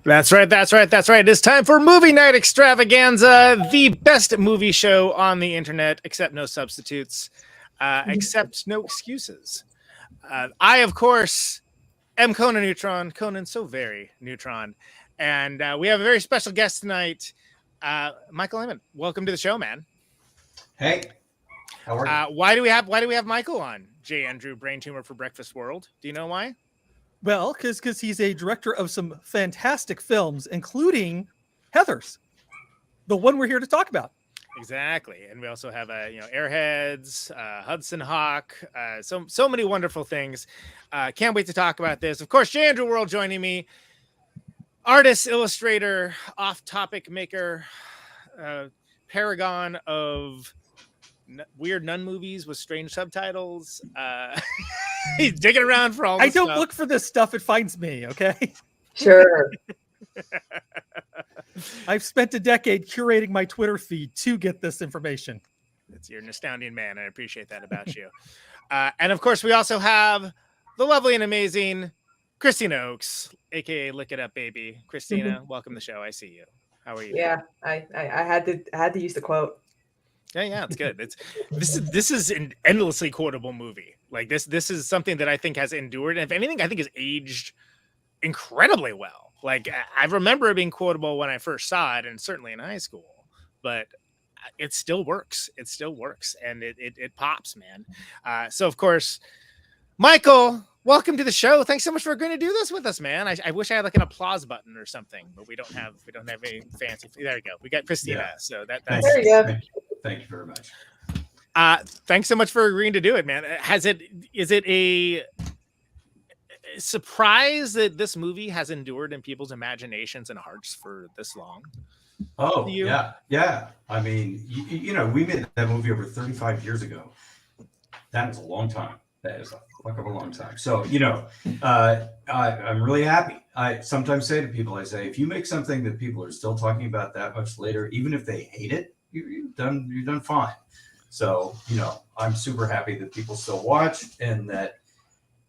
That's right. It's time for Movie Night Extravaganza, the best movie show on the internet, except no substitutes, except no excuses. I, of course, am Conan Neutron. Conan, so very Neutron. And we have a very special guest tonight, Michael Lehmann. Welcome to the show, man. Hey, how are you? Why do we have Michael on? J. Andrew, Brain Tumor for Breakfast World. Do you know why? Well, because he's a director of some fantastic films, including Heathers, the one we're here to talk about. Exactly, and we also have Airheads, Hudson Hawk, so many wonderful things. Can't wait to talk about this. Of course, J. Andrew World joining me, artist, illustrator, off-topic maker, paragon of weird nun movies with strange subtitles. He's digging around for all this stuff. I don't stuff. look for this stuff. It finds me, okay? Sure. I've spent a decade curating my Twitter feed to get this information. You're an astounding man. I appreciate that about you. And of course, we also have the lovely and amazing Kristina Oakes, aka Lick It Up Baby. Kristina, welcome to the show. I see you. How are you? Yeah, I had to use the quote. Yeah, it's good. This is an endlessly quotable movie. Like this is something that I think has endured, and if anything, I think has aged incredibly well. Like I remember it being quotable when I first saw it, and certainly in high school, but it still works. It still works, and it pops, man. So of course, Michael, welcome to the show. Thanks so much for agreeing to do this with us, man. I wish I had like an applause button or something, but we don't have any fancy. There we go. We got Kristina. Yeah. So that's there you go. Thank you very much. Thanks so much for agreeing to do it, man. Is it a surprise that this movie has endured in people's imaginations and hearts for this long? Oh, yeah. I mean, you know, we made that movie over 35 years ago. That is a long time. That is a fuck of a long time. So, you know, I'm really happy. I sometimes say to people, I say, if you make something that people are still talking about that much later, even if they hate it, you've done fine. So, you know, I'm super happy that people still watch, and that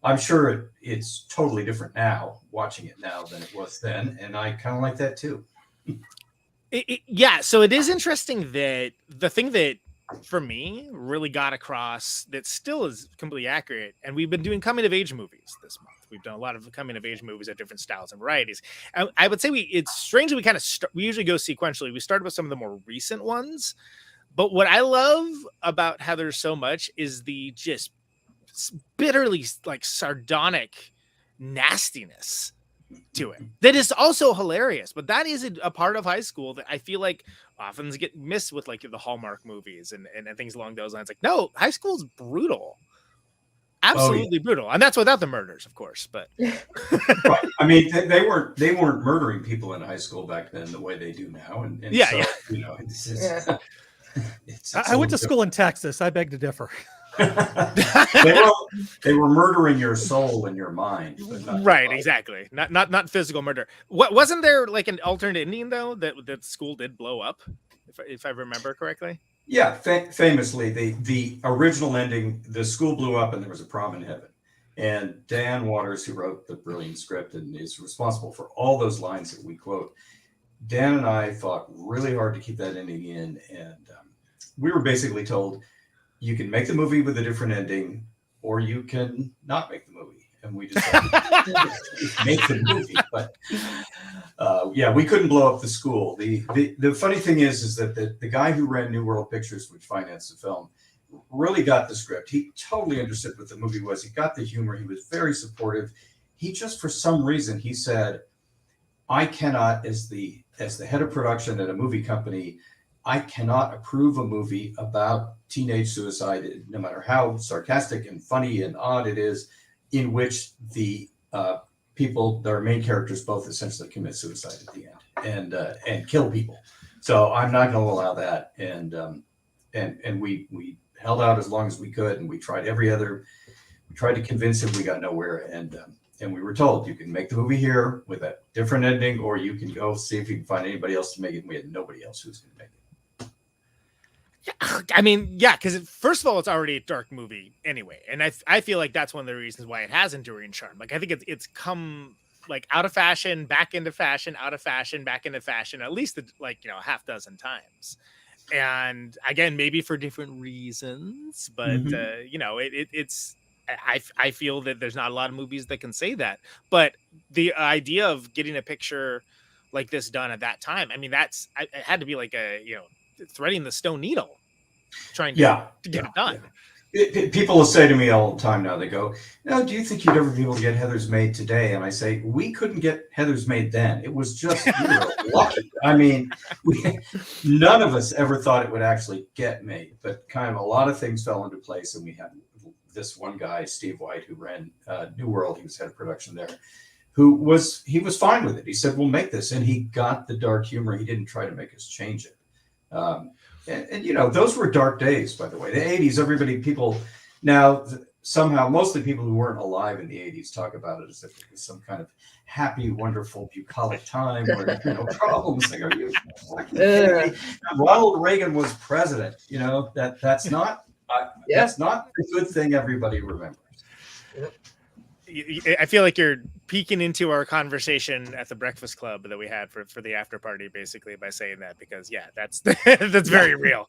I'm sure it's totally different now, watching it now than it was then. And I kind of like that too. Yeah. So it is interesting that the thing that for me really got across that still is completely accurate. And we've been doing coming of age movies this month. We've done a lot of coming of age movies at different styles and varieties. And I would say it's strangely, we usually go sequentially. We started with some of the more recent ones, but what I love about Heathers so much is the just bitterly like sardonic nastiness to it that is also hilarious. But that is a part of high school that I feel like often get missed with like the Hallmark movies and things along those lines. Like, no, high school is brutal. Absolutely brutal. And that's without the murders, of course. But right. I mean, they weren't murdering people in high school back then the way they do now. And so, you know, it's I went to school in Texas. I beg to differ. they were murdering your soul and your mind, but not right, exactly. Not physical murder. What wasn't there like an alternate ending though that school did blow up, if I remember correctly? Yeah, famously, the original ending, the school blew up and there was a prom in heaven. And Dan Waters, who wrote the brilliant script and is responsible for all those lines that we quote, Dan and I fought really hard to keep that ending in, and we were basically told, you can make the movie with a different ending, or you can not make the movie. And we decided to make the movie. But yeah, we couldn't blow up the school. The funny thing is that the guy who ran New World Pictures, which financed the film, really got the script. He totally understood what the movie was. He got the humor. He was very supportive. He just, for some reason, he said, I cannot, as the head of production at a movie company, I cannot approve a movie about teenage suicide, no matter how sarcastic and funny and odd it is, in which the people, their main characters, both essentially commit suicide at the end and kill people. So I'm not going to allow that. And we held out as long as we could, and we tried to convince him. We got nowhere, and we were told, you can make the movie here with a different ending, or you can go see if you can find anybody else to make it. And we had nobody else who was going to make it. I mean, yeah, because first of all, it's already a dark movie anyway, and I feel like that's one of the reasons why it has enduring charm. Like, I think it's come like out of fashion, back into fashion, out of fashion, back into fashion, at least like, you know, a half dozen times. And again, maybe for different reasons, but you know, it's I feel that there's not a lot of movies that can say that. But the idea of getting a picture like this done at that time, I mean, it had to be like a, you know, threading the stone needle, trying to get it done. People will say to me all the time now, they go, no, do you think you'd ever be able to get Heathers made today? And I say, we couldn't get Heathers made then. It was just, we were lucky. I mean, none of us ever thought it would actually get made, but kind of a lot of things fell into place. And we had this one guy, Steve White, who ran New World. He was head of production there, he was fine with it. He said, we'll make this. And he got the dark humor. He didn't try to make us change it. And you know, those were dark days, by the way. The 80s, people now, somehow, mostly people who weren't alive in the 80s talk about it as if it was some kind of happy, wonderful, bucolic time where there were no problems. Like, are you fucking kidding me? Ronald Reagan was president. You know, that's not that's not a good thing everybody remembers. I feel like you're peeking into our conversation at the Breakfast Club that we had for the after party, basically, by saying that, because that's that's very real.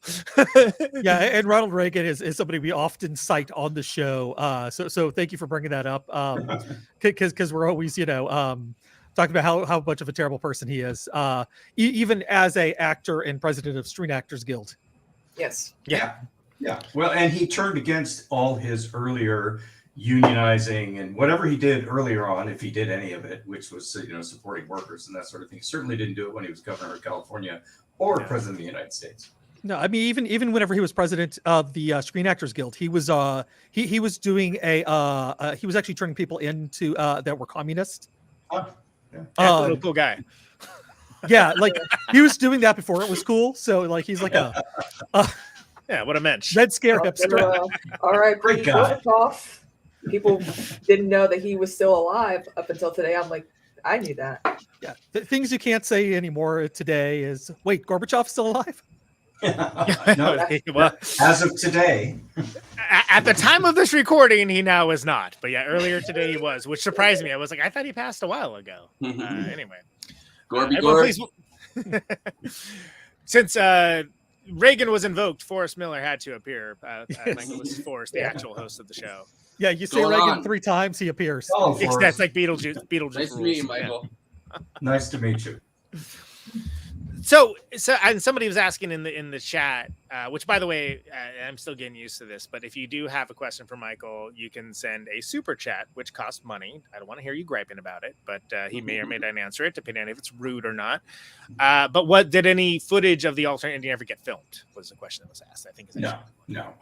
Yeah, and Ronald Reagan is somebody we often cite on the show. So thank you for bringing that up. Because we're always, you know, talking about how much of a terrible person he is, even as a actor and president of Screen Actors Guild. Yes. Yeah. Well, and he turned against all his earlier unionizing and whatever he did earlier on, if he did any of it, which was, you know, supporting workers and that sort of thing. He certainly didn't do it when he was governor of California or president of the United States. No, I mean, even whenever he was president of the Screen Actors Guild, he was he was doing he was actually turning people into that were communist. Oh, yeah. Cool guy. Yeah, like he was doing that before it was cool. So like he's like yeah, what a mensch. Red Scare hipster. All right, great guy. People didn't know that he was still alive up until today. I'm like, I knew that. Yeah, things you can't say anymore today is, wait, Gorbachev's still alive? No, well, as of today. At the time of this recording, he now is not. But yeah, earlier today he was, which surprised me. I was like, I thought he passed a while ago. Anyway. Since Reagan was invoked, Forrest Miller had to appear. Like it was Forrest, the actual host of the show. Yeah, you say Reagan 3 times, he appears. Oh, that's like Beetlejuice. Nice to meet you, Michael. Nice to meet you. So, and somebody was asking in the chat, which, by the way, I'm still getting used to this, but if you do have a question for Michael, you can send a super chat, which costs money. I don't want to hear you griping about it, but he may or may not answer it, depending on if it's rude or not. But what did any footage of the alternate ending ever get filmed? Was the question that was asked. I think. No.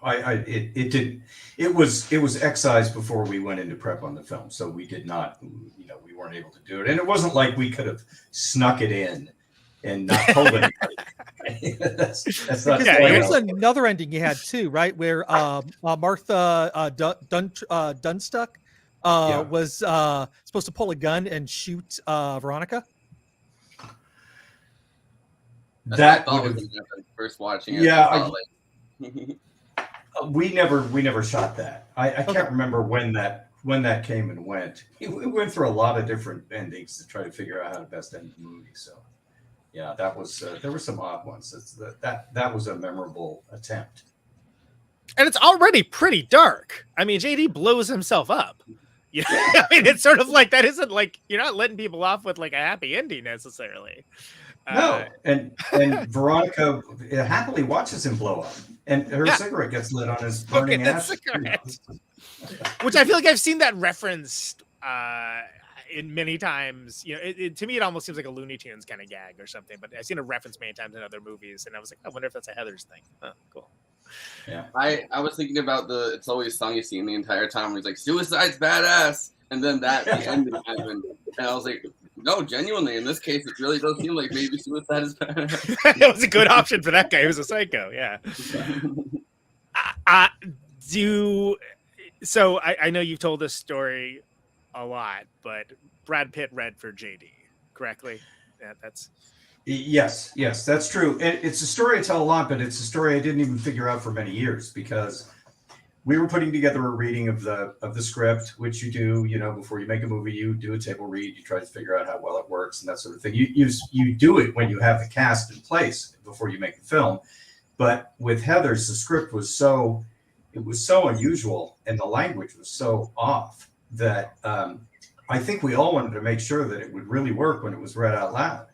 It did. It was excised before we went into prep on the film, so we did not. You know, we weren't able to do it, and it wasn't like we could have snuck it in and not told anybody. that's not. Yeah, there's another ending you had too, right? Where Martha Dunstuck was supposed to pull a gun and shoot Veronica. That thought was first watching it. Yeah, we never shot that. I can't remember when that came and went. We went through a lot of different endings to try to figure out how to best end the movie. So. That was there were some odd ones. That was a memorable attempt. And it's already pretty dark. I mean, JD blows himself up. Yeah, I mean, it's sort of like that isn't like you're not letting people off with like a happy ending necessarily. No, and Veronica happily watches him blow up, and her cigarette gets lit on his burning ash. Which I feel like I've seen that referenced in many times. You know, to me, it almost seems like a Looney Tunes kind of gag or something. But I've seen a reference many times in other movies, and I was like, I wonder if that's a Heather's thing. Oh, cool. Yeah, I was thinking about the "It's Always Sunny" scene the entire time. Where he's like, "Suicide's badass," and then the ending happened, and I was like, "No, genuinely, in this case, it really does seem like maybe suicide is badass." It was a good option for that guy. He was a psycho. Yeah. So I know you've told this story a lot, but Brad Pitt read for JD, correctly? Yeah, that's. Yes, that's true. It's a story I tell a lot, but it's a story I didn't even figure out for many years because we were putting together a reading of the script, which you do, before you make a movie, you do a table read, you try to figure out how well it works and that sort of thing. You do it when you have the cast in place before you make the film. But with Heather's, the script was so unusual and the language was so off that I think we all wanted to make sure that it would really work when it was read out loud.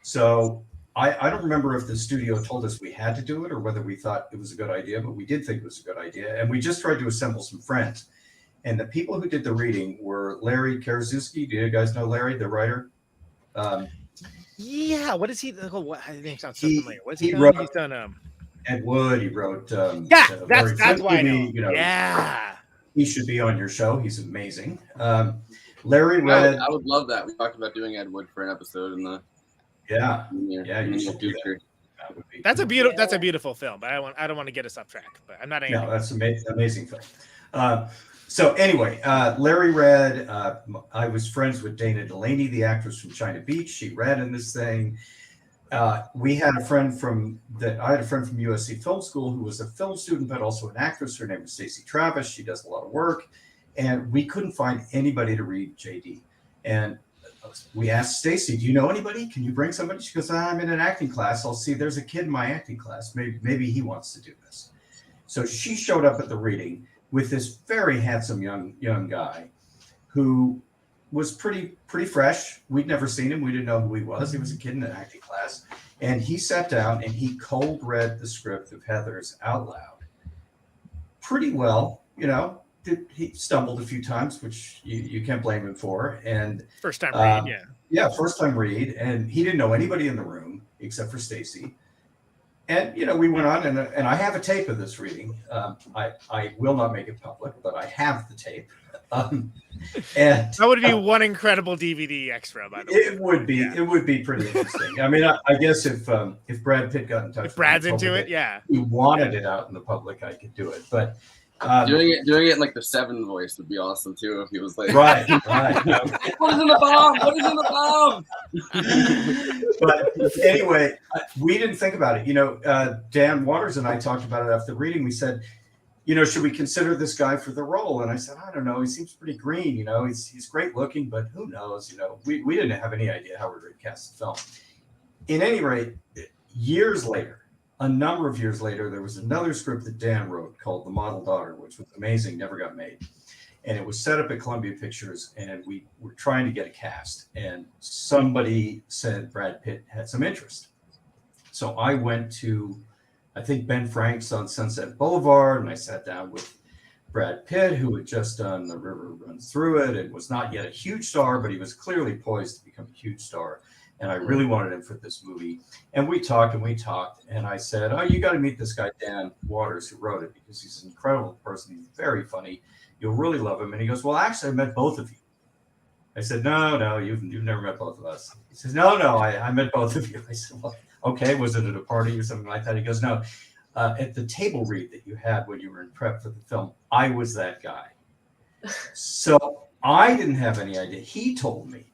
So I don't remember if the studio told us we had to do it or whether we thought it was a good idea, but we did think it was a good idea. And we just tried to assemble some friends. And the people who did the reading were Larry Karaszewski. Do you guys know Larry, the writer? Yeah. What is he? I think sounds so familiar. What's he done? Wrote, He's done. Ed Wood. He wrote. That's why I know. Yeah. He should be on your show. He's amazing. Larry read. I would love that. We talked about doing Ed Wood for an episode in the. Yeah, you should do that. That's a beautiful film, but I don't want to get us off track. But I'm not angry. No, that's amazing film. So anyway, Larry read. I was friends with Dana Delaney, the actress from China Beach. She read in this thing. I had a friend from USC Film School who was a film student, but also an actress. Her name was Stacey Travis. She does a lot of work, and we couldn't find anybody to read JD. And we asked Stacey, "Do you know anybody? Can you bring somebody?" She goes, "I'm in an acting class. I'll see. There's a kid in my acting class. Maybe he wants to do this." So she showed up at the reading with this very handsome young guy who was pretty fresh. We'd never seen him. We didn't know who he was. He was a kid in an acting class. And he sat down and he cold read the script of Heather's out loud. Pretty well, he stumbled a few times, which you can't blame him for. And first time read, yeah. Yeah, first time read. And he didn't know anybody in the room except for Stacey. And, we went on and I have a tape of this reading. I will not make it public, but I have the tape. And that would be one incredible DVD extra, by the way. It would be pretty interesting. I mean, I guess if Brad Pitt got in touch, if Brad's into it, yeah, he wanted it out in the public, I could do it. But doing it in like the Seven voice would be awesome too. If he was like, right. What is in the bomb? What is in the bomb? But anyway, we didn't think about it. Dan Waters and I talked about it after the reading. We said, should we consider this guy for the role? And I said, I don't know. He seems pretty green. He's great looking, but who knows? We didn't have any idea how we were going to cast the film. In any rate, a number of years later, there was another script that Dan wrote called The Model Daughter, which was amazing, never got made. And it was set up at Columbia Pictures, and we were trying to get a cast. And somebody said Brad Pitt had some interest. So I went to, I think, Ben Frank's on Sunset Boulevard, and I sat down with Brad Pitt, who had just done The River Runs Through It and was not yet a huge star, but he was clearly poised to become a huge star. And I really wanted him for this movie. And we talked, and I said, "Oh, you got to meet this guy, Dan Waters, who wrote it, because he's an incredible person. He's very funny. You'll really love him." And he goes, "Well, actually, I met both of you." I said, No, you've never met both of us. He says, No, I met both of you. I said, "Well, okay, was it at a party or something like that?" He goes, "No, at the table read that you had when you were in prep for the film, I was that guy." So I didn't have any idea. He told me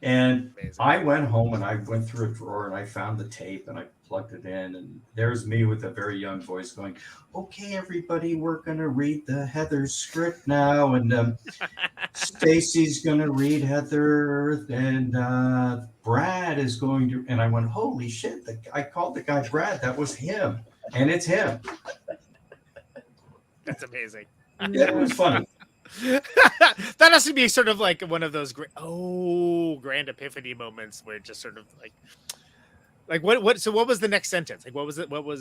And Amazing. I went home and I went through a drawer and I found the tape and I plugged it in, and there's me with a very young voice going, "Okay, everybody, we're gonna read the Heather script now, and Stacy's gonna read Heather, and Brad is going to." And I went, "Holy shit! I called the guy Brad. That was him, and it's him." That's amazing. Yeah, it was funny. That has to be sort of like one of those grand epiphany moments where it just sort of like what so what was the next sentence? Like what was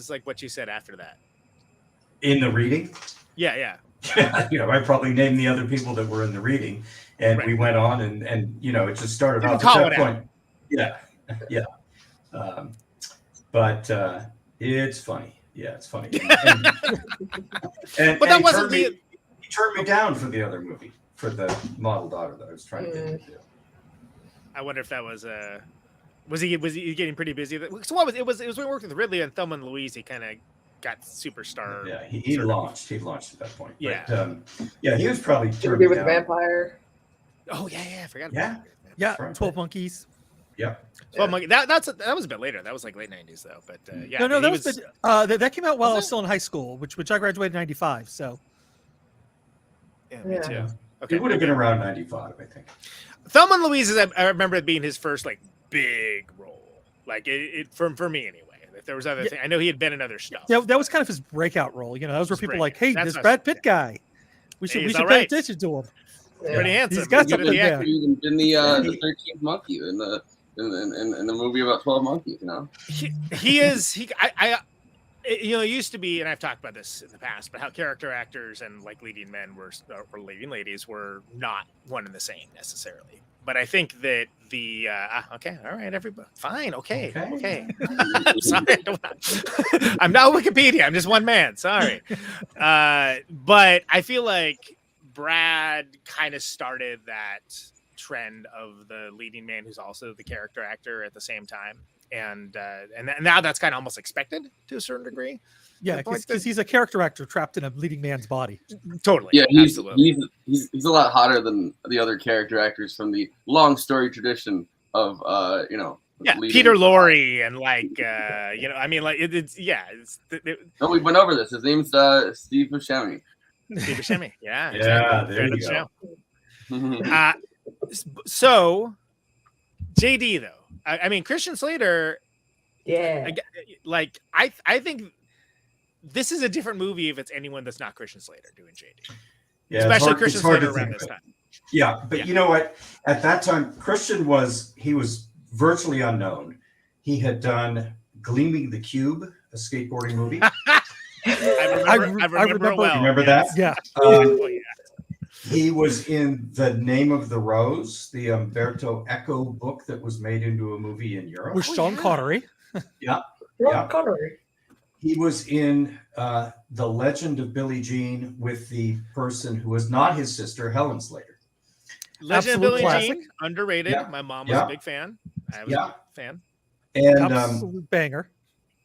like what you said after that? In the reading, Yeah. I probably named the other people that were in the reading, and we went on, and it just started off at that point. Yeah. But it's funny. Yeah, it's funny. But that wasn't he turned me down for the other movie, for the model daughter that I was trying to get him to do. I wonder if that was was he getting pretty busy? So what was it? Was when we worked with Ridley and Thelma and Louise, he kind of got superstar. Yeah, he launched at that point. Yeah. But, he was probably Interview with the Vampire. Oh yeah, I forgot. Yeah, right. 12 Monkeys. Yep. Well, that was a bit later. That was like late 90s though. But yeah, No, that came out while I was still in high school, which I graduated in 95. So yeah, me too. Okay. It would have been around 95, I think. Thelma and Louise I remember it being his first like big role. Like it for me anyway. If there was other things, I know he had been in other stuff. Yeah, that was kind of his breakout role. That was where people were like, "Hey, this Brad Pitt guy, we should pay attention to him." Yeah. Pretty handsome. He's got something there. In the 13th Monkey in the movie about 12 monkeys, He is it used to be, and I've talked about this in the past, but how character actors and like leading men or leading ladies were not one and the same necessarily. But I think that the okay, all right, everybody, fine, okay. Sorry, I'm not Wikipedia. I'm just one man. Sorry, but I feel like Brad kind of started that trend of the leading man who's also the character actor at the same time, and now that's kind of almost expected to a certain degree. Yeah, because he's a character actor trapped in a leading man's body. Totally. Yeah, he's a lot hotter than the other character actors from the long story tradition of Peter Lorre and No, we went over this. His name's Steve Buscemi. Steve Buscemi. Yeah. Yeah, there you go. So, JD though, I mean Christian Slater. Yeah. I think this is a different movie if it's anyone that's not Christian Slater doing JD. Yeah, especially Christian Slater around this time. Yeah, but you know what? At that time, Christian was virtually unknown. He had done Gleaming the Cube, a skateboarding movie. I remember it well. Remember that? Yeah. He was in The Name of the Rose, the Umberto Eco book that was made into a movie in Europe. With Sean Connery. Yeah. Connery. He was in The Legend of Billie Jean with the person who was not his sister, Helen Slater. Legend of Billie Jean, underrated. Yeah. My mom was a big fan. I was a fan. And absolute banger.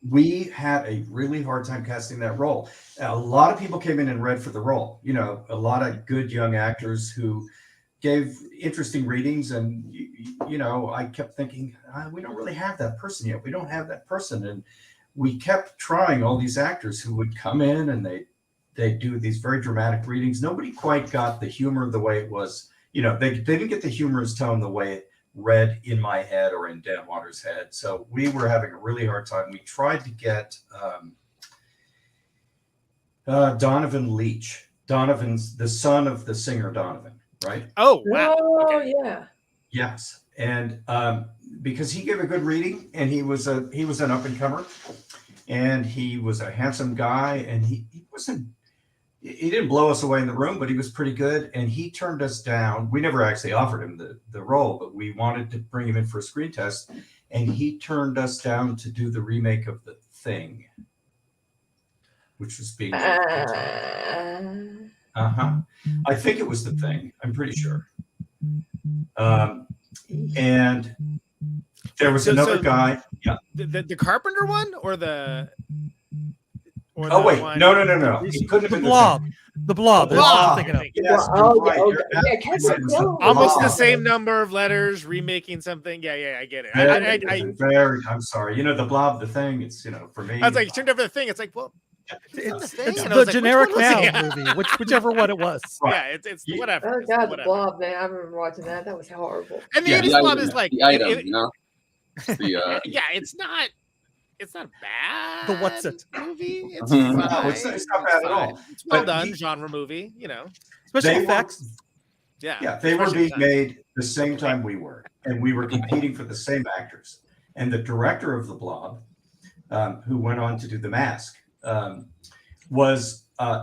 We had a really hard time casting that role. A lot of people came in and read for the role. A lot of good young actors who gave interesting readings. And, I kept thinking, we don't really have that person yet. We don't have that person. And we kept trying all these actors who would come in and they do these very dramatic readings. Nobody quite got the humor the way it was. They didn't get the humorous tone the way it read in my head or in Dan Waters' head. So we were having a really hard time. We tried to get Donovan Leitch. Donovan's the son of the singer Donovan, right? Oh, wow. Oh, okay. yeah. Yes. And because he gave a good reading, and he was an up and comer, and he was a handsome guy, and he didn't blow us away in the room, but he was pretty good. And he turned us down. We never actually offered him the role, but we wanted to bring him in for a screen test, and he turned us down to do the remake of The Thing, which was being I think it was The Thing. I'm pretty sure. And there was another guy. Yeah. The Carpenter one or the Or Oh that wait, one- no. It couldn't have The been Blob. The Blob. That's what I'm Blob. thinking of. Yes, Oh, you're right. yeah, You're okay. Yeah, absolutely Cassie right. It was the Dillon. Almost the Blob. same number of letters remaking something. Yeah, I get it. I'm sorry. The Blob, the thing. It's for me. I was like, turned over the thing. It's like, well, It's thing? And I the was like, generic which one was noun it? movie, whichever one it was. yeah, it's whatever. Oh It's God, the whatever. Blob, man! I remember watching that. That was horrible. And the Yeah, 80s the Blob item, is like, the item, it- The yeah, it's not bad. The what's it? movie? It's Mhm. fine. No, it's not bad at all. It's well But done, genre movie. Special They were- effects. Yeah, They were Special being effects. made the same time we were, and we were competing for the same actors. And the director of The Blob, who went on to do The Mask,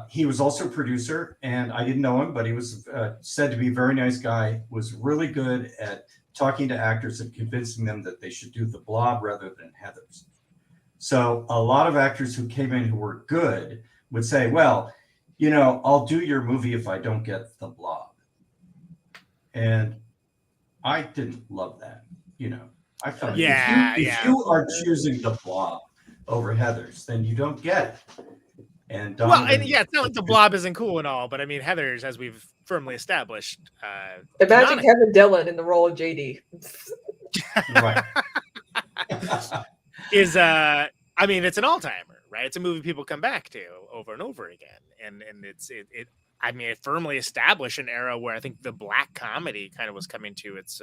he was also a producer, and I didn't know him, but he was said to be a very nice guy, was really good at talking to actors and convincing them that they should do The Blob rather than Heathers. So a lot of actors who came in who were good would say, well, I'll do your movie if I don't get The Blob. And I didn't love that. I thought if you are choosing The Blob over Heathers, then you don't get it. And It's not like the Blob isn't cool and all, but I mean, Heathers, as we've firmly established, Imagine not- Kevin Dillon in the role of JD. right. is I mean, it's an all-timer, right? It's a movie people come back to over and over again, and it firmly established an era where I think the black comedy kind of was coming to its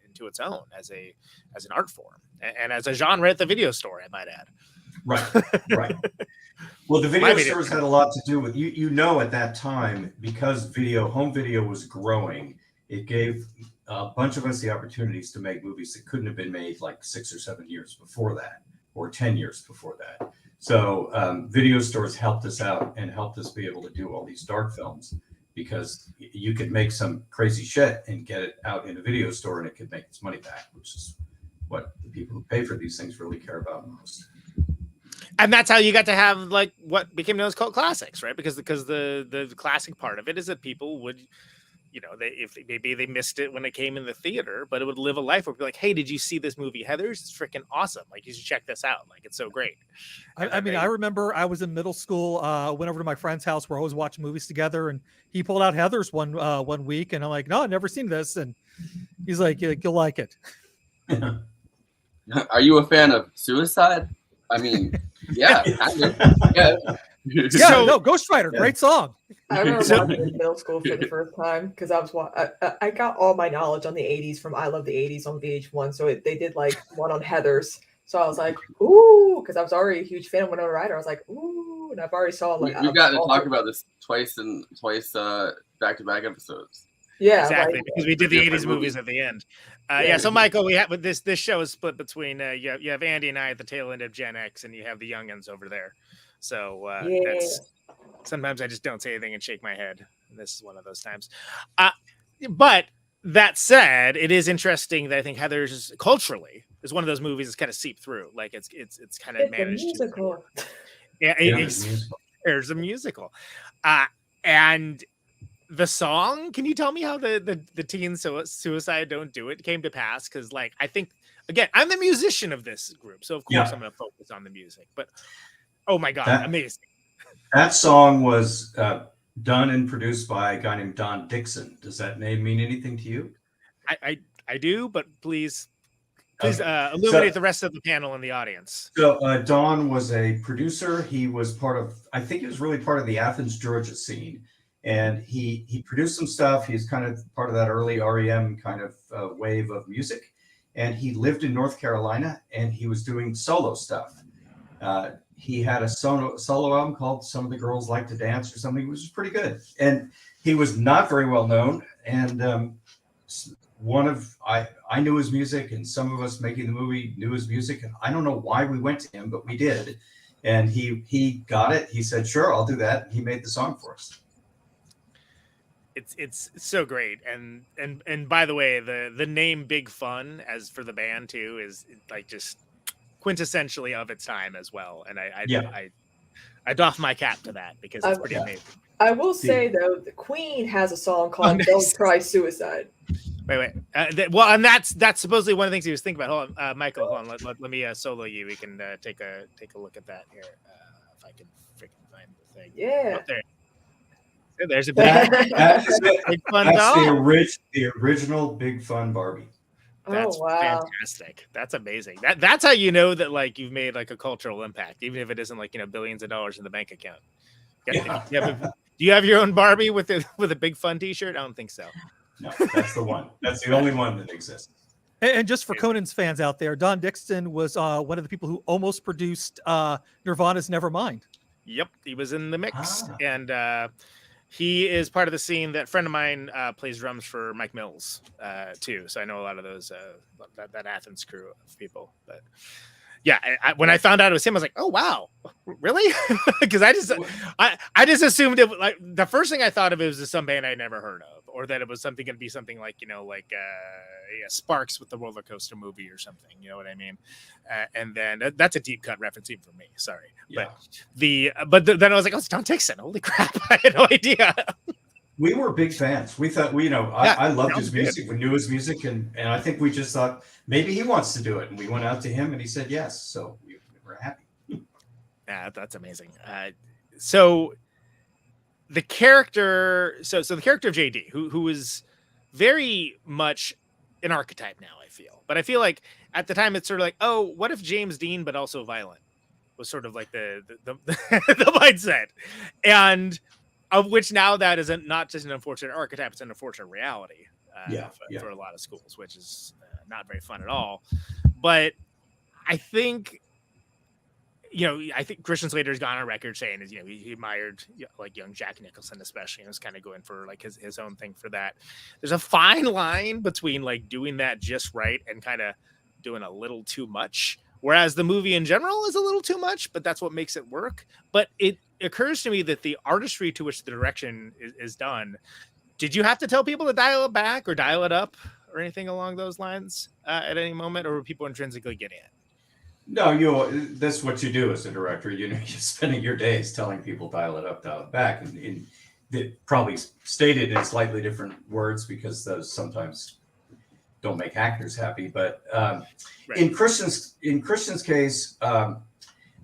into its own as an art form and as a genre at the video store, I might add. Right. Well, the video stores had a lot to do with at that time, because home video was growing. It gave a bunch of us the opportunities to make movies that couldn't have been made like 6 or 7 years before that, or 10 years before that. So video stores helped us out and helped us be able to do all these dark films, because you could make some crazy shit and get it out in a video store and it could make its money back, which is what the people who pay for these things really care about most. And that's how you got to have like what became known as cult classics, right? Because the classic part of it is that people would, maybe they missed it when it came in the theater, but it would live a life where people be like, hey, did you see this movie Heathers? It's freaking awesome. Like, you should check this out. Like, it's so great. I mean, I remember I was in middle school, went over to my friend's house where I was watching movies together, and he pulled out Heathers one week, and I'm like, no, I've never seen this. And he's like, you'll like it. Are you a fan of Suicide? I mean, yeah. No, Ghost Rider, great song. I remember watching it in middle school for the first time because I got all my knowledge on the 80s from I Love the 80s on VH1. So they did like one on Heathers. So I was like, ooh, because I was already a huge fan of Winona Ryder. I was like, ooh, and I've already saw like. We've got to talk about this twice back-to-back episodes. Yeah, exactly, like, because we did the 80s movies at the end. So Michael, we have this show is split between you have Andy and I at the tail end of Gen X, and you have the youngins over there. So that's sometimes I just don't say anything and shake my head. And this is one of those times. But that said, it is interesting that I think Heathers culturally is one of those movies that's kind of seeped through. Like it's kind of managed. Musical. There's a musical, and the song. Can you tell me how the teen suicide don't do it came to pass? Because like I think again, I'm the musician of this group, so of course I'm going to focus on the music. But oh my god, amazing! That song was done and produced by a guy named Don Dixon. Does that name mean anything to you? I do, but please illuminate the rest of the panel and the audience. So Don was a producer. He was I think he was really part of the Athens, Georgia scene. And he produced some stuff. He's kind of part of that early REM kind of wave of music. And he lived in North Carolina, and he was doing solo stuff. He had a solo album called Some of the Girls Like to Dance or something, which was pretty good. And he was not very well known. And I knew his music, and some of us making the movie knew his music. And I don't know why we went to him, but we did. And he got it. He said, sure, I'll do that. And he made the song for us. It's so great, and by the way, the name Big Fun as for the band too is like just quintessentially of its time as well, and I doff my cap to that because it's pretty amazing. I will say though, the Queen has a song called "Don't Try Suicide." Wait. Well, and that's supposedly one of the things he was thinking about. Hold on, Michael. Hold on. Let me solo you. We can take a look at that here. if I can freaking find the thing. Yeah. Up there. There's a That is it. big fun That's doll. the original Big Fun Barbie. That's Oh, wow. fantastic. That's amazing. That's how you know that like you've made like a cultural impact, even if it isn't like billions of dollars in the bank account. Do you have your own Barbie with a Big Fun T-shirt? I don't think so. No, that's the one. That's the only one that exists. And just for Conan's fans out there, Don Dixon was one of the people who almost produced Nirvana's Nevermind. Yep, he was in the mix, and he is part of the scene. That friend of mine plays drums for Mike Mills too, so I know a lot of those that Athens crew of people. But yeah, when I found out it was him, I was like, oh wow, really? Because I just assumed it. Like the first thing I thought of it was some band I'd never heard of, or that it was something going to be something like Sparks with the roller coaster movie or something. You know what I mean? And then that's a deep cut reference even for me. Sorry, Yeah. but then I was like, oh, it's Don Dixon. Holy crap! I had no idea. We were big fans. We thought, I loved his music. We knew his music, and I think we just thought maybe he wants to do it. And we went out to him, and he said yes. So we were happy. Yeah, that's amazing. So the character of JD, who is very much an archetype now, I feel. But I feel like at the time it's sort of like, oh, what if James Dean but also violent was sort of like the the mindset, and of which now that is not just an unfortunate archetype, it's an unfortunate reality for a lot of schools, which is not very fun at all. But I think Christian Slater's gone on record saying is, he admired like young Jack Nicholson, especially, and was kind of going for like his own thing for that. There's a fine line between like doing that just right and kind of doing a little too much. Whereas the movie in general is a little too much, but that's what makes it work. But it occurs to me that the artistry to which the direction is done, did you have to tell people to dial it back or dial it up or anything along those lines at any moment, or were people intrinsically getting it? No, that's what you do as a director. You're spending your days telling people dial it up, dial it back, and probably stated in slightly different words because those sometimes don't make actors happy. But right. in Christian's case,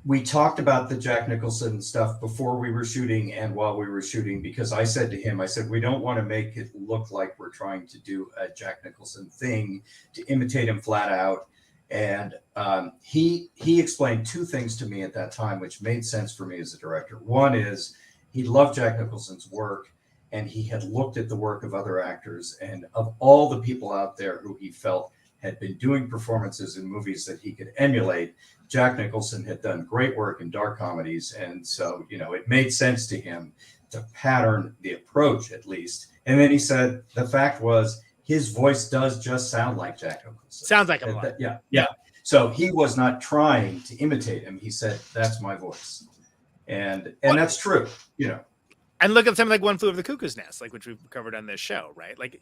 we talked about the Jack Nicholson stuff before we were shooting and while we were shooting, because I said to him, we don't want to make it look like we're trying to do a Jack Nicholson thing to imitate him flat out. And he explained two things to me at that time, which made sense for me as a director. One is he loved Jack Nicholson's work, and he had looked at the work of other actors, and of all the people out there who he felt had been doing performances in movies that he could emulate, Jack Nicholson had done great work in dark comedies. And so, it made sense to him to pattern the approach at least. And then he said, the fact was, his voice does just sound like Jack Nicholson. Sounds like him. Yeah. So he was not trying to imitate him. He said, that's my voice. And that's true, And look at something like One Flew Over the Cuckoo's Nest, like which we've covered on this show, right? Like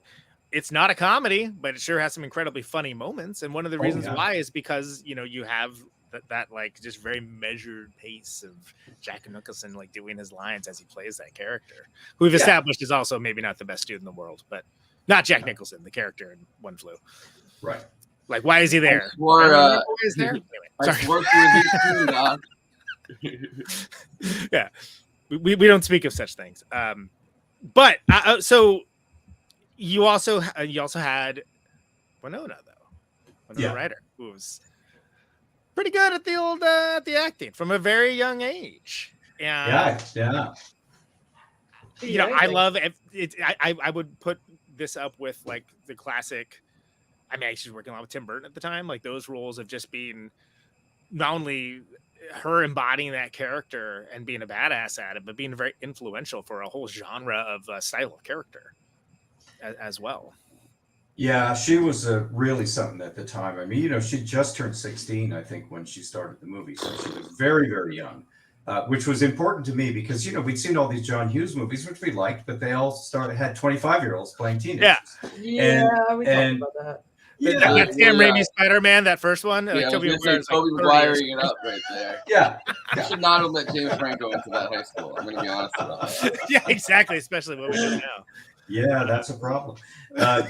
it's not a comedy, but it sure has some incredibly funny moments. And one of the reasons why is because, you have that like just very measured pace of Jack Nicholson, like doing his lines as he plays that character, who we've established is also maybe not the best dude in the world, but not Jack Nicholson, the character in One Flew. Right. Like, why is he there? Why is there? Yeah. We don't speak of such things. But so you also had Winona though. Winona Ryder, who was pretty good at the acting from a very young age. And I love it. I would put this up with like the classic. I mean, she was working a lot with Tim Burton at the time. Like those roles of just being not only her embodying that character and being a badass at it, but being very influential for a whole genre of style of character as well. Yeah, she was really something at the time. I mean, she just turned 16, I think, when she started the movie. So she was very, very young, which was important to me because, we'd seen all these John Hughes movies, which we liked, but they all had 25-year-olds playing teenagers. Yeah, we talked about that. That Sam Raimi Spider-Man, that first one. Toby wiring it up right there. Yeah. I should not have let James Franco into that high school. I'm going to be honest about that. Yeah, exactly. Especially what we do now. Yeah, that's a problem.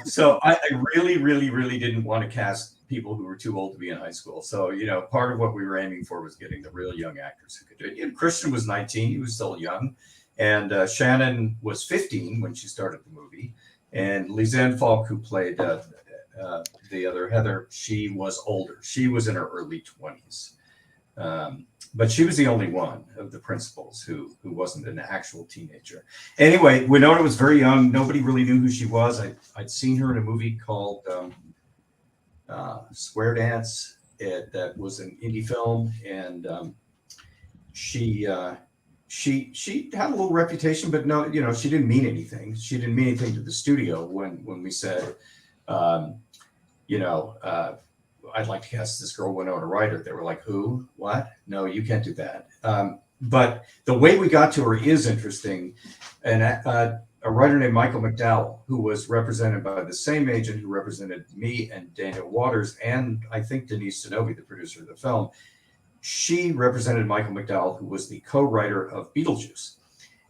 So I really, really, really didn't want to cast people who were too old to be in high school. So, part of what we were aiming for was getting the real young actors who could do it. And Christian was 19, he was still young. And Shannon was 15 when she started the movie. And Lisanne Falk, who played the other Heather, she was older. She was in her early 20s. But she was the only one of the principals who wasn't an actual teenager. Anyway, Winona was very young. Nobody really knew who she was. I'd seen her in a movie called Square Dance. That was an indie film, and she had a little reputation, but no, she didn't mean anything. She didn't mean anything to the studio when we said, I'd like to cast this girl, Winona Ryder. They were like, who? What? No, you can't do that. But the way we got to her is interesting. And a writer named Michael McDowell, who was represented by the same agent who represented me and Daniel Waters, and I think Denise Sonovi, the producer of the film, she represented Michael McDowell, who was the co-writer of Beetlejuice.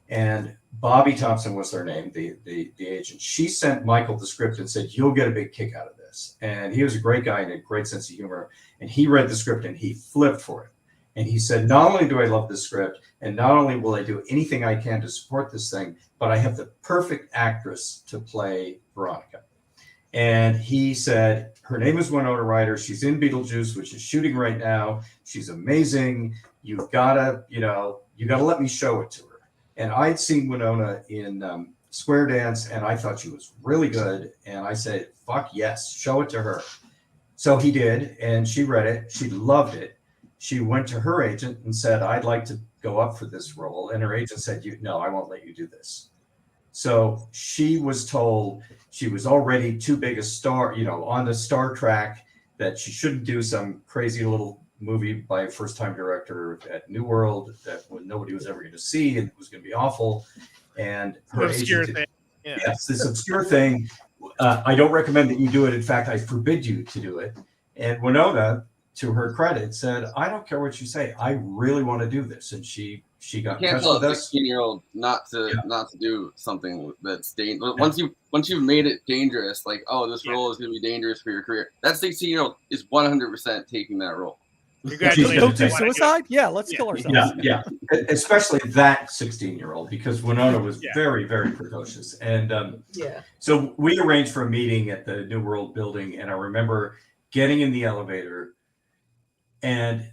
And Bobby Thompson was her name, the agent. She sent Michael the script and said, you'll get a big kick out of this. And he was a great guy and a great sense of humor. And he read the script and he flipped for it. And he said, not only do I love this script, and not only will I do anything I can to support this thing, but I have the perfect actress to play Veronica. And he said, her name is Winona Ryder. She's in Beetlejuice, which is shooting right now. She's amazing. You've got to, let me show it to her. And I'd seen Winona in Square Dance, and I thought she was really good. And I said, fuck yes, show it to her. So he did, and she read it. She loved it. She went to her agent and said, I'd like to go up for this role. And her agent said, no, I won't let you do this. So she was told she was already too big a star, on the star track, that she shouldn't do some crazy little movie by a first-time director at New World that nobody was ever going to see and it was going to be awful. And her obscure agent, thing. Yeah. Yes, this obscure thing. I don't recommend that you do it. In fact, I forbid you to do it. And Winona, to her credit, said, I don't care what you say. I really want to do this. And she got in touch with us. 16-year-old not to do something that's dangerous. Once you've made it dangerous, like, oh, this role is going to be dangerous for your career. That 16-year-old is 100% taking that role. Congratulations. Don't do suicide? Yeah, let's kill ourselves. Yeah. Especially that 16-year-old, because Winona was very, very precocious. And so we arranged for a meeting at the New World building. And I remember getting in the elevator and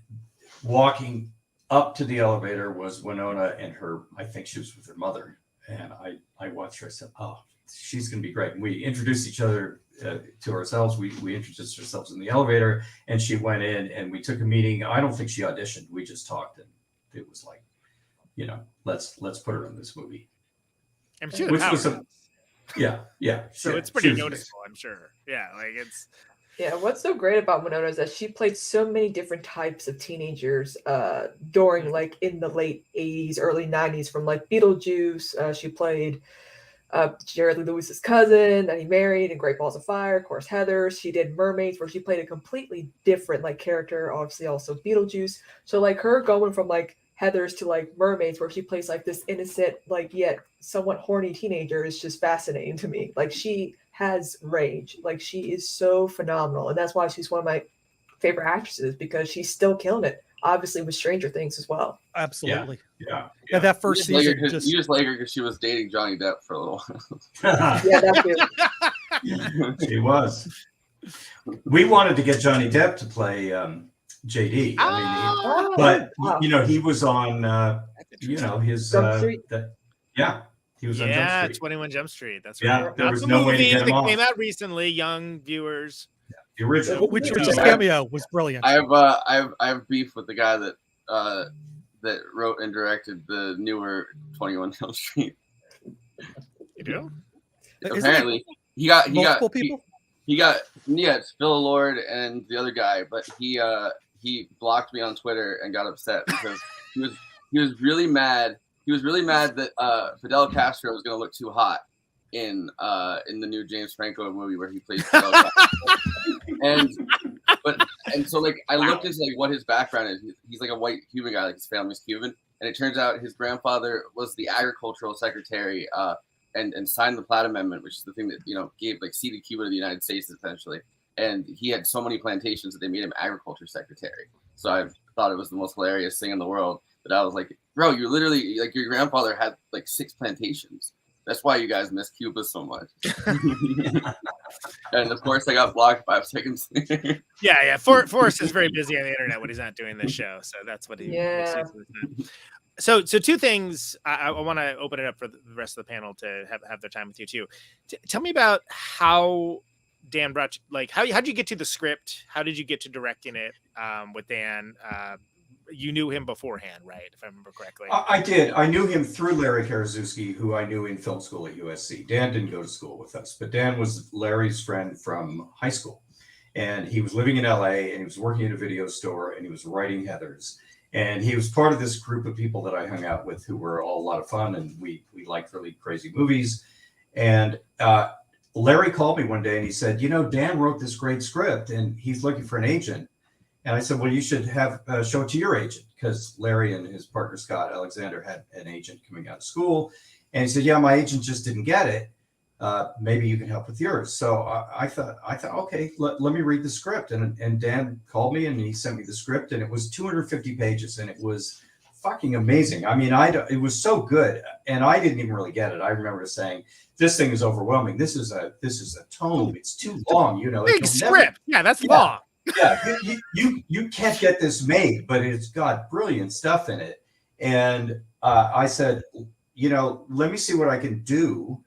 walking up to the elevator was Winona and I think she was with her mother. And I watched her. I said, oh, she's going to be great. And we introduced each other to ourselves. We introduced ourselves in the elevator, and she went in and we took a meeting. I don't think she auditioned. We just talked, and it was like, let's put her in this movie. I'm sure. Which was So it's pretty noticeable, I'm sure. Yeah, like it's. Yeah, what's so great about Winona is that she played so many different types of teenagers during, like, in the late 80s, early 90s, from, like, Beetlejuice. She played Jerry Lee Lewis's cousin that he married in Great Balls of Fire, of course, Heather. She did Mermaids, where she played a completely different, like, character, obviously also Beetlejuice. So, like, her going from, like, Heathers to, like, Mermaids, where she plays, like, this innocent, like, yet somewhat horny teenager is just fascinating to me. Like, she has range. Like, she is so phenomenal, and that's why she's one of my favorite actresses, because she's still killing it, obviously, with Stranger Things as well. Absolutely. Yeah. That first season, you just like her because she was dating Johnny Depp for a little while. Yeah, that's it. She was. We wanted to get Johnny Depp to play JD. He was on his Jump Street. He was on Jump Street. 21 Jump Street. That's right. Yeah, there was no way to get him off. Came out recently, young viewers. The original, which cameo was brilliant. I have beef with the guy that wrote and directed the newer 21 Jump Street. You do? Apparently, he got multiple people. It's Phil Lord and the other guy, but he blocked me on Twitter and got upset because he was really mad. He was really mad that Fidel Castro was going to look too hot in the new James Franco movie where he plays Fidel Castro. And so, like, I looked into, like, what his background is. He's like a white Cuban guy, like his family's Cuban, and it turns out his grandfather was the agricultural secretary and signed the Platt Amendment, which is the thing that gave, like, ceded Cuba to the United States essentially. and he had so many plantations that they made him agriculture secretary. So I thought it was the most hilarious thing in the world. But I was like, bro, you literally, like, your grandfather had like 6 plantations. That's why you guys miss Cuba so much. And of course, I got blocked 5 seconds later. Yeah. Forrest is very busy on the internet when he's not doing this show, so that's what he. Yeah. So 2 things. I want to open it up for the rest of the panel to have their time with you too. Tell me about how Dan brought you, like, how did you get to the script? How did you get to directing it with Dan? You knew him beforehand, right? If I remember correctly. I did. I knew him through Larry Karaszewski, who I knew in film school at USC. Dan didn't go to school with us, but Dan was Larry's friend from high school. And he was living in LA, and he was working at a video store, and he was writing Heathers. And he was part of this group of people that I hung out with who were all a lot of fun, and we liked really crazy movies. And Larry called me one day, and he said, you know, Dan wrote this great script, and he's looking for an agent. And I said, well, you should have show it to your agent, because Larry and his partner, Scott Alexander, had an agent coming out of school. And he said, yeah, my agent just didn't get it. Maybe you can help with yours. So I thought, okay, let me read the script. And Dan called me and he sent me the script, and it was 250 pages, and it was fucking amazing. I mean, it was so good, and I didn't even really get it. I remember saying, this thing is overwhelming. This is a tome. It's too long, you know. Big script. Yeah, that's long. Yeah, you can't get this made, but it's got brilliant stuff in it. And I said, you know, let me see what I can do.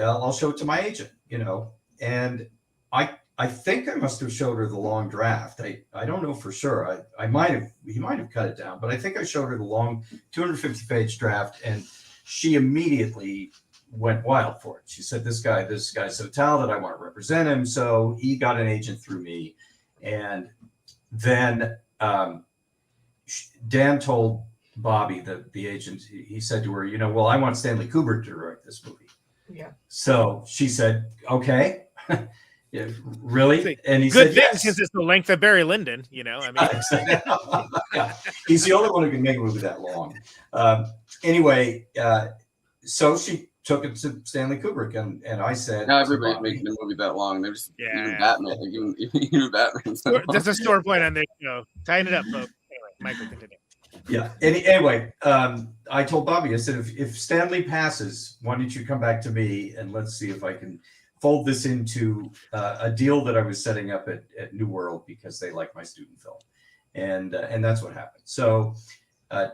I'll show it to my agent, you know. And I think I must have showed her the long draft. I don't know for sure. He might have cut it down, but I think I showed her the long 250-page draft, and she immediately went wild for it. She said, this guy's so talented, I want to represent him. So he got an agent through me. And then Dan told Bobby, the agent, he said to her, you know, well, I want Stanley Kubrick to direct this movie. Yeah. So she said, okay. Yeah, really? And he Good said, thing, yes. since it's the length of Barry Lyndon, you know. I mean, Yeah. He's the only one who can make a movie that long. Anyway, so she took it to Stanley Kubrick, and I said, now everybody's making a movie that long. They're just even Batman, even Batman. There's a store point on this show. Tighten it up, folks. Anyway, Michael, continue. Yeah. Anyway, I told Bobby, I said, if Stanley passes, why don't you come back to me and let's see if I can fold this into a deal that I was setting up at New World, because they like my student film. And that's what happened. So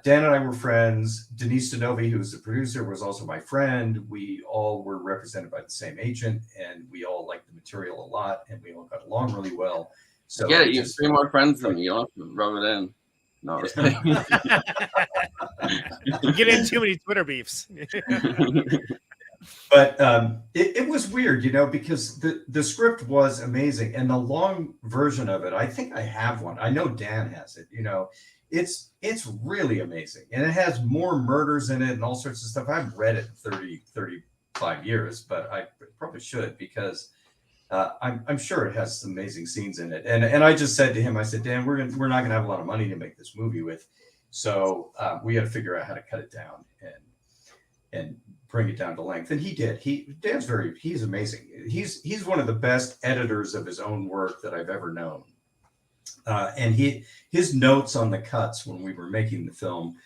Dan and I were friends. Denise Denovi, who was the producer, was also my friend. We all were represented by the same agent, and we all liked the material a lot, and we all got along really well. So yeah, you have 3 more friends than me. You don't have to rub it in. No, You get in too many Twitter beefs. But it was weird, you know, because the script was amazing, and the long version of it, I think I have one. I know Dan has it. You know, it's really amazing, and it has more murders in it and all sorts of stuff. I haven't read it in 35 years, but I probably should, because I'm sure it has some amazing scenes in it. And I just said to him, I said, Dan, we're not gonna have a lot of money to make this movie with, so we got to figure out how to cut it down and bring it down to length. And he did. He's amazing. He's one of the best editors of his own work that I've ever known. And his notes on the cuts when we were making the film,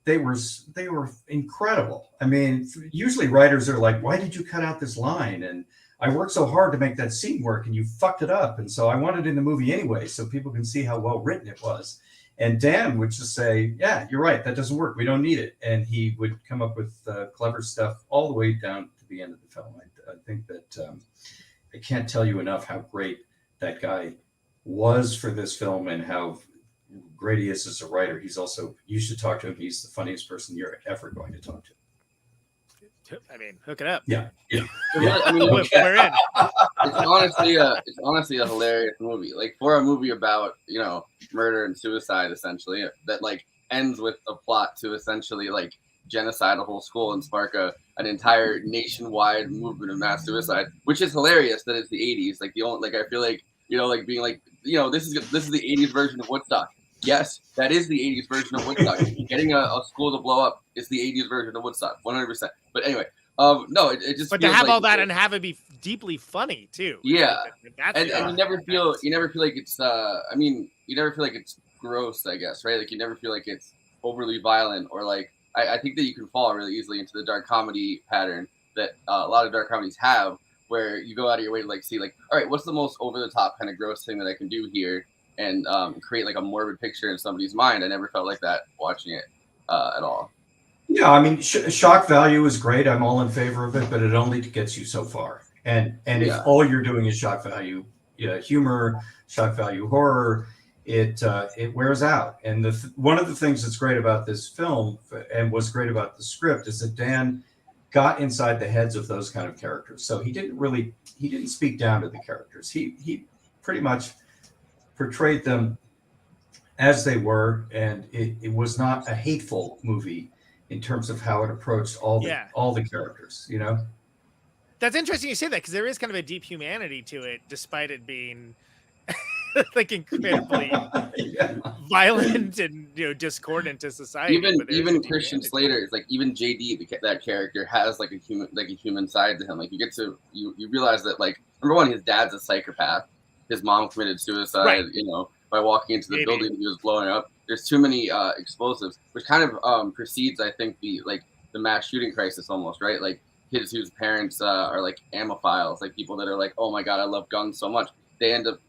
they were incredible. I mean, usually writers are like, why did you cut out this line? And I worked so hard to make that scene work, and you fucked it up. And so I want it in the movie anyway, so people can see how well written it was. And Dan would just say, yeah, you're right, that doesn't work. We don't need it. And he would come up with clever stuff all the way down to the end of the film. I think that I can't tell you enough how great that guy was for this film, and how great he is as a writer. He's also, you should talk to him. He's the funniest person you're ever going to talk to. I mean, hook it up. Yeah. I mean, We're in. It's honestly a hilarious movie. Like, for a movie about, you know, murder and suicide, essentially, that like ends with a plot to essentially like genocide a whole school and spark an entire nationwide movement of mass suicide, which is hilarious that it's the 80s. Like, the only, like, I feel like, you know, like being like, you know, this is the 80s version of Woodstock. Yes, that is the 80s version of Woodstock. Getting a school to blow up is the 80s version of Woodstock, 100%. But anyway, No, it just. But to feels have like all that and have it be deeply funny too. Yeah, That's and you never feel like it's. I mean, you never feel like it's gross. I guess right. Like you never feel like it's overly violent or like. I think that you can fall really easily into the dark comedy pattern that a lot of dark comedies have, where you go out of your way to like see like, all right, what's the most over the top kind of gross thing that I can do here, and create like a morbid picture in somebody's mind. I never felt like that watching it at all. Yeah, I mean, shock value is great. I'm all in favor of it, but it only gets you so far. And if all you're doing is shock value humor, shock value horror, it wears out. And one of the things that's great about this film and what's great about the script is that Dan got inside the heads of those kind of characters. So he didn't speak down to the characters. He pretty much portrayed them as they were, and it was not a hateful movie in terms of how it approached all the characters, you know? That's interesting you say that, because there is kind of a deep humanity to it, despite it being like incredibly violent and discordant to society. Even Christian Slater is like, even JD, that character has like a human side to him. Like you get to you realize that, like, number one, his dad's a psychopath. His mom committed suicide, right, by walking into the building he was blowing up. There's too many explosives, which kind of precedes, I think, the mass shooting crisis almost, right? Like kids whose parents are like amophiles, like people that are like, oh my God, I love guns so much. They end up,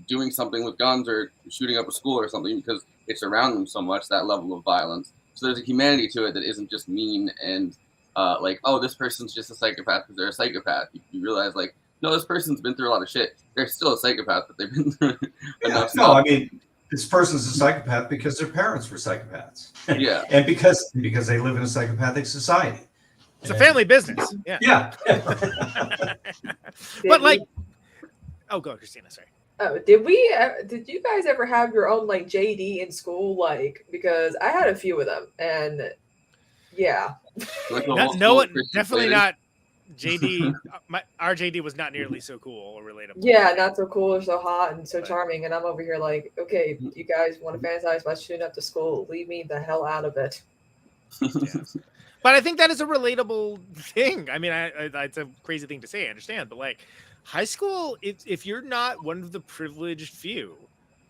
doing something with guns or shooting up a school or something because it's around them so much, that level of violence. So there's a humanity to it that isn't just mean and like, oh, this person's just a psychopath because they're a psychopath. You realize, like, no, this person's been through a lot of shit. They're still a psychopath, but they've been through enough stuff. No, I mean, this person's a psychopath because their parents were psychopaths. Yeah. And because they live in a psychopathic society. It's a family business. Yeah. Yeah. But like, oh, go, Kristina. Sorry. Oh, did you guys ever have your own like JD in school? Like, because I had a few of them, and yeah. Definitely not. JD, our JD was not nearly so cool or relatable. Yeah, not so cool or so hot and so charming. And I'm over here like, okay, you guys want to fantasize about shooting up the school? Leave me the hell out of it. Yeah. But I think that is a relatable thing. I mean, it's a crazy thing to say, I understand. But like high school, if you're not one of the privileged few,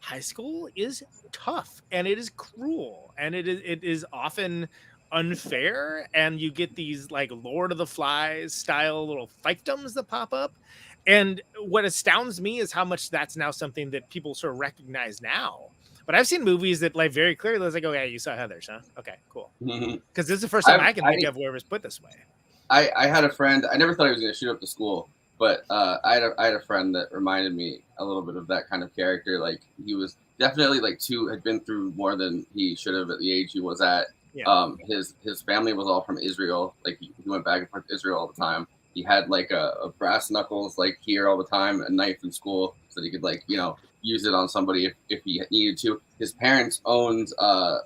high school is tough and it is cruel and it is often unfair, and you get these like Lord of the Flies style little fiefdoms that pop up. And what astounds me is how much that's now something that people sort of recognize now. But I've seen movies that like very clearly was like, oh yeah, you saw Heathers, huh? Okay, cool. Because this is the first time I can think of where it was put this way. I had a friend. I never thought he was going to shoot up the school, but I had a friend that reminded me a little bit of that kind of character. Like he was definitely had been through more than he should have at the age he was at. Yeah. His family was all from Israel. Like he went back and forth to Israel all the time. He had like a brass knuckles like here all the time, a knife in school so that he could use it on somebody if he needed to. His parents owned a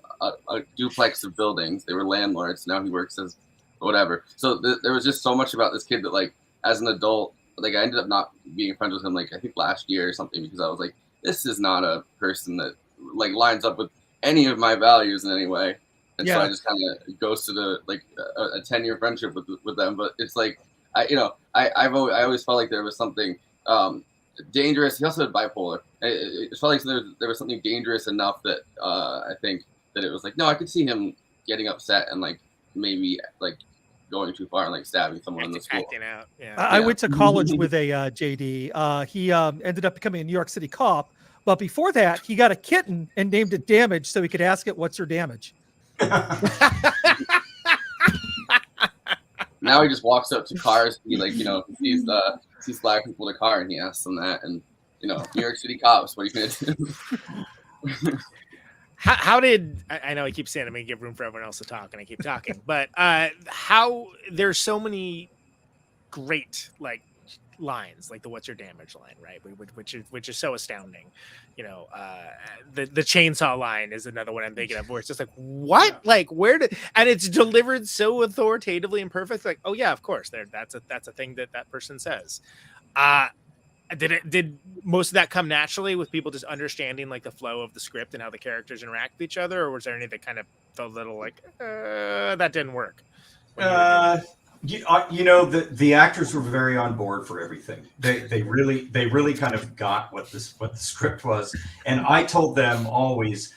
duplex of buildings. They were landlords. Now he works as whatever. So there was just so much about this kid that like as an adult, like I ended up not being friends with him like I think last year or something because I was like, this is not a person that like lines up with any of my values in any way. And so I just kind of ghosted a 10-year friendship with them. But it's like, I always felt like there was something dangerous. He also had bipolar. It felt like there was something dangerous enough that I think that it was like, no, I could see him getting upset and like maybe like going too far and like stabbing someone in the school. Acting out. Yeah. I went to college with a JD. He ended up becoming a New York City cop. But before that, he got a kitten and named it Damage so he could ask it, what's your damage? Now he just walks up to cars. He sees black people in a car and he asks them that. And New York City cops, what are you gonna do? How did I know I keep saying I'm gonna give room for everyone else to talk and I keep talking, but how there's so many great like lines like the "What's your damage" line, right? Which is so astounding. The chainsaw line is another one I'm thinking of where it's just like, what? Like where did, and it's delivered so authoritatively and perfect. Like, oh yeah, of course, that's a thing that person says. Did most of that come naturally with people just understanding like the flow of the script and how the characters interact with each other, or was there any that kind of felt a little like that didn't work? You know, the actors were very on board for everything. They really kind of got what the script was, and I told them always,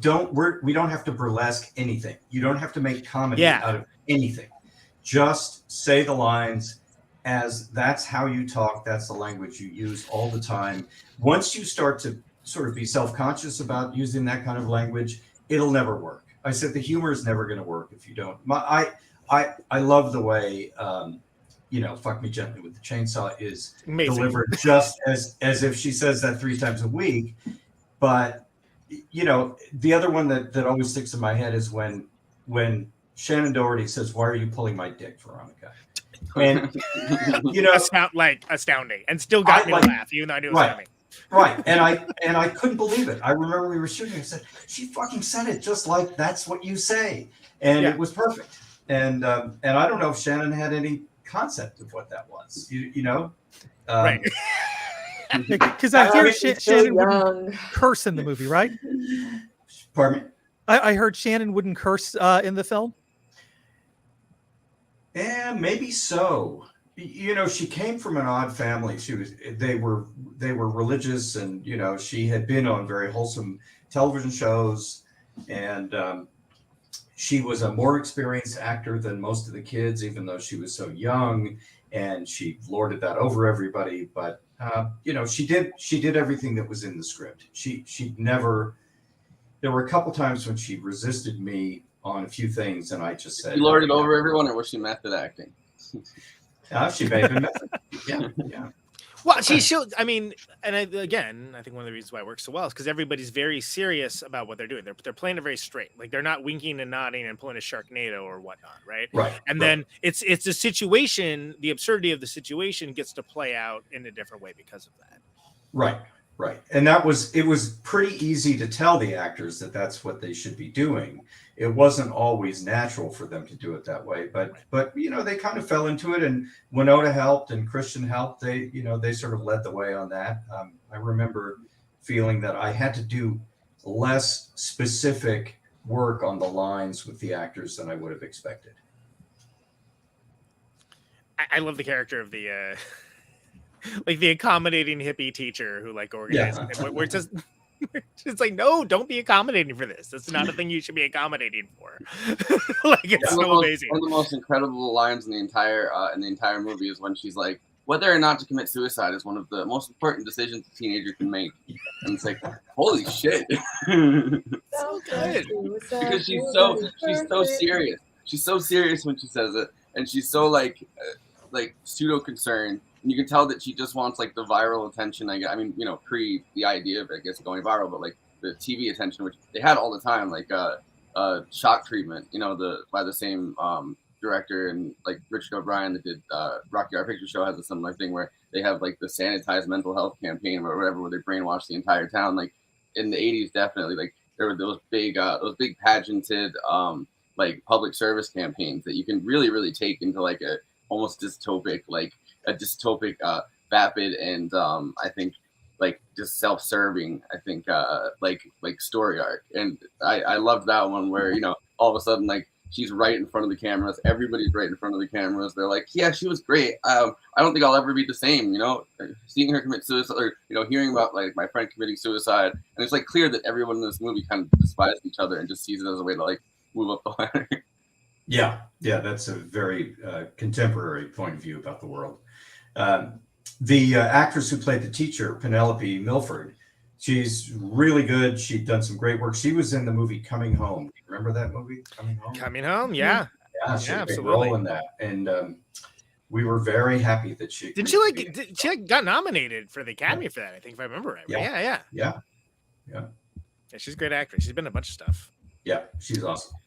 we don't have to burlesque anything. You don't have to make comedy out of anything. Just say the lines as that's how you talk. That's the language you use all the time. Once you start to sort of be self-conscious about using that kind of language, it'll never work. I said the humor is never going to work if you don't. I love the way, "Fuck Me Gently with the Chainsaw" is delivered just as if she says that 3 times a week. But, the other one that always sticks in my head is when Shannon Doherty says, "Why are you pulling my dick, Veronica?" And, astounding, and still got me to laugh, even though I knew it was coming. Right. And I couldn't believe it. I remember we were shooting. I said, she fucking said it just like that's what you say. And it was perfect. And I don't know if Shannon had any concept of what that was, right. Because I hear Shannon wouldn't curse in the movie, right? Pardon me? I heard Shannon wouldn't curse in the film. Yeah, maybe so. She came from an odd family. They were religious, and she had been on very wholesome television shows, and she was a more experienced actor than most of the kids, even though she was so young, and she lorded that over everybody. But she did everything that was in the script. She never. There were a couple times when she resisted me on a few things, and I just said, "You lorded over everyone," or was she method acting? She may have been method. Yeah. Well, she showed. I mean, and I think one of the reasons why it works so well is because everybody's very serious about what they're doing. They're playing it very straight. Like they're not winking and nodding and pulling a Sharknado or whatnot, right? Right. And then it's a situation. The absurdity of the situation gets to play out in a different way because of that. Right. And it was pretty easy to tell the actors that that's what they should be doing. It wasn't always natural for them to do it that way, but they kind of fell into it, and Winona helped and Christian helped. They sort of led the way on that. I remember feeling that I had to do less specific work on the lines with the actors than I would have expected. I love the character of the like the accommodating hippie teacher who organizes it, where it says it's like, no, don't be accommodating for this. That's not a thing you should be accommodating for. It's so amazing. One of the most incredible lines in the entire movie is when she's like, whether or not to commit suicide is one of the most important decisions a teenager can make. And it's like, holy shit. So good. Because she's so serious. She's so serious when she says it, and she's so like pseudo concerned. And you can tell that she just wants the viral attention. I mean, pre the idea of going viral, but the TV attention, which they had all the time, Shock Treatment, by the same director, and Richard O'Brien that did Rocky Horror Picture Show has a similar thing where they have the sanitized mental health campaign or whatever, where they brainwash the entire town. In the 80s, definitely there were those big pageanted public service campaigns that you can really, really take into a almost dystopic, vapid and I think just self-serving, I think story arc. And I loved that one where all of a sudden she's right in front of the cameras, everybody's right in front of the cameras, they're like, yeah, she was great. I don't think I'll ever be the same, seeing her commit suicide, or hearing about my friend committing suicide, and it's clear that everyone in this movie kind of despises each other and just sees it as a way to move up the ladder. Yeah, that's a very contemporary point of view about the world. The actress who played the teacher, Penelope Milford, she's really good. She'd done some great work. She was in the movie Coming Home. Remember that movie, Coming Home? Coming Home, yeah. Yeah, she had a big role in that. And we were very happy that she... Did she got nominated for the Academy for that, I think, if I remember right? Yeah, she's a great actress. She's been in a bunch of stuff. Yeah, she's awesome.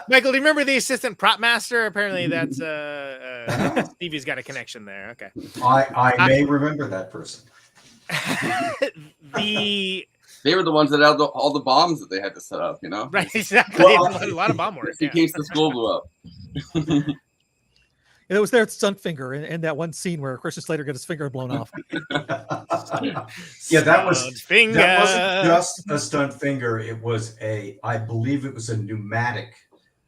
Michael, do you remember the assistant prop master? Apparently that's Stevie's got a connection there. Okay. I may remember that person. They were the ones that had all the bombs that they had to set up, Right, exactly. Well, a lot of bomb work. In case the school blew up. it was their stunt finger in that one scene where Christian Slater got his finger blown off. Yeah, that wasn't finger. just a stunt finger. It was I believe it was a pneumatic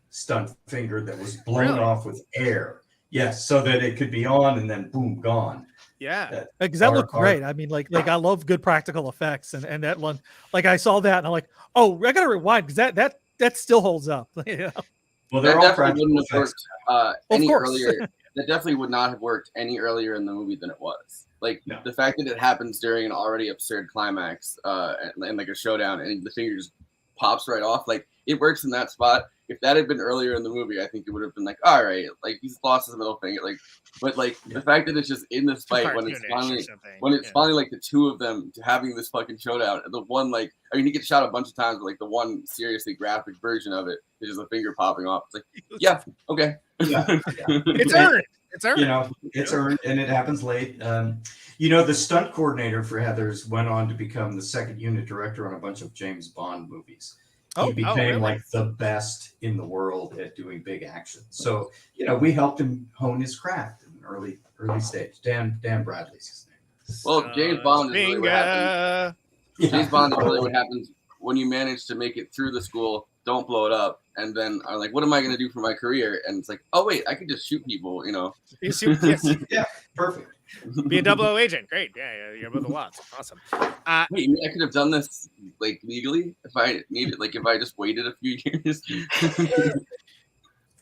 stunt finger that was blown off with air. Yes, so that it could be on and then boom, gone. Yeah, because that looked great. I mean, like I love good practical effects, and that one, like I saw that and I'm like, oh, I gotta rewind because that still holds up. You know? Well, they're that all practical effects. Any earlier. That definitely would not have worked any earlier in the movie than it was. Like the fact that it happens during an already absurd climax and like a showdown, and the finger just pops right off. Like it works in that spot. If that had been earlier in the movie, I think it would have been like, all right, like he's lost his middle finger. Like, but like the fact that it's just in this fight when it's finally like the two of them having this fucking showdown, and the one like, I mean, he gets shot a bunch of times, but like the one seriously graphic version of it is just a finger popping off. It's like, yeah, okay. Yeah. It's earned. It's earned. You know, it's earned, and it happens late. You know, the stunt coordinator for Heathers went on to become the second unit director on a bunch of James Bond movies. He became like the best in the world at doing big action. So, you know, we helped him hone his craft in an early stage. Dan Bradley's his name. Well, James Bond is really what happens. James Bond is really what happens when you manage to make it through the school, don't blow it up, and then are like, what am I going to do for my career? And it's like, oh, wait, I could just shoot people, you know. Yes. Yeah, perfect. Be a 00 agent. Great. Yeah, you're both a lot. Awesome. Wait, I could have done this like legally if I needed, like if I just waited a few years.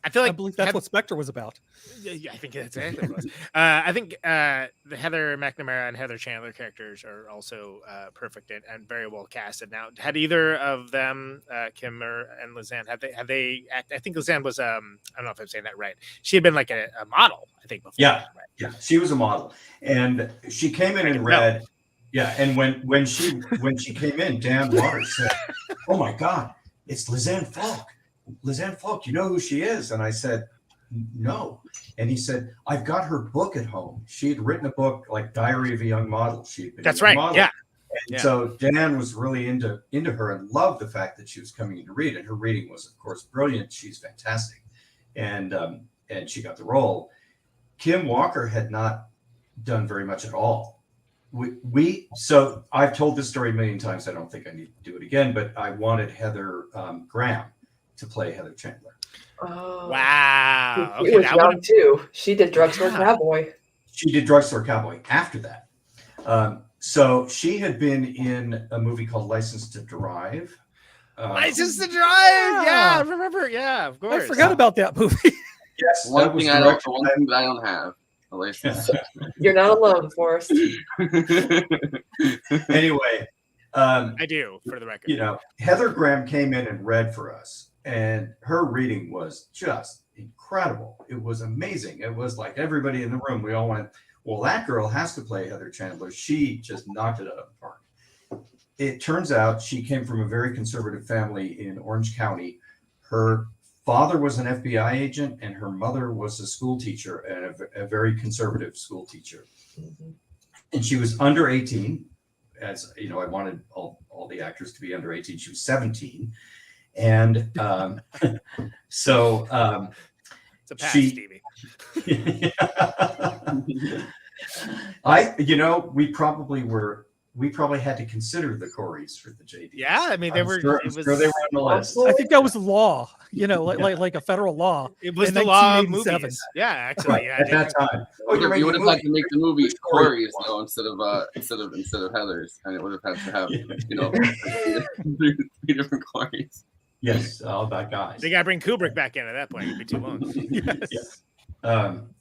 I feel like I believe that's what Spectre was about. Yeah, I think that's exactly what it was. I think the Heather McNamara and Heather Chandler characters are also perfect and very well casted. Now, had either of them, Kim and Lisanne, had they I think Lisanne was I don't know if I'm saying that right. She had been like a model, I think, before. Yeah, right? yeah, she was a model, and she came in and read. Yeah, and when she came in, Dan Waters said, "Oh my God, it's Lisanne Falk. Lisanne Falk, you know who she is?" And I said, "No." And he said, "I've got her book at home. She had written a book like Diary of a Young Model. She'd been That's right. Model. Yeah. And so Dan was really into her and loved the fact that she was coming in to read. And her reading was, of course, brilliant. She's fantastic. And she got the role. Kim Walker had not done very much at all. So I've told this story a million times. I don't think I need to do it again, but I wanted Heather Graham to play Heather Chandler. Oh, wow. She was young too. She did Drugstore Cowboy. She did Drugstore Cowboy after that. So she had been in a movie called License to Drive. License to Drive. Yeah, I remember. Yeah, of course. I forgot about that movie. Yes, one thing that I don't have. A license. You're not alone, Forrest. Anyway, I do, for the record. You know, Heather Graham came in and read for us, and her reading was just incredible. It was amazing. It was like everybody in the room, we all went, well, that girl has to play Heather Chandler. She just knocked it out of the park. It turns out she came from a very conservative family in Orange County. Her father was an FBI agent, and her mother was a school teacher, and a very conservative school teacher. Mm-hmm. And she was under 18. As you know, I wanted all the actors to be under 18. She was 17. And so it's a pass, Stevie. We probably had to consider the Coreys for the JD. Yeah, I mean, they were on the list. I think that was law, you know, like a federal law. It was the law of movies. Yeah, actually, right, yeah. At that time. You would have had to make the movie Coreys though, instead of Heathers, and it would have had to have, you know, three different Coreys. Yes, all that guys. They got to bring Kubrick back in at that point. It'd be too long. Yes.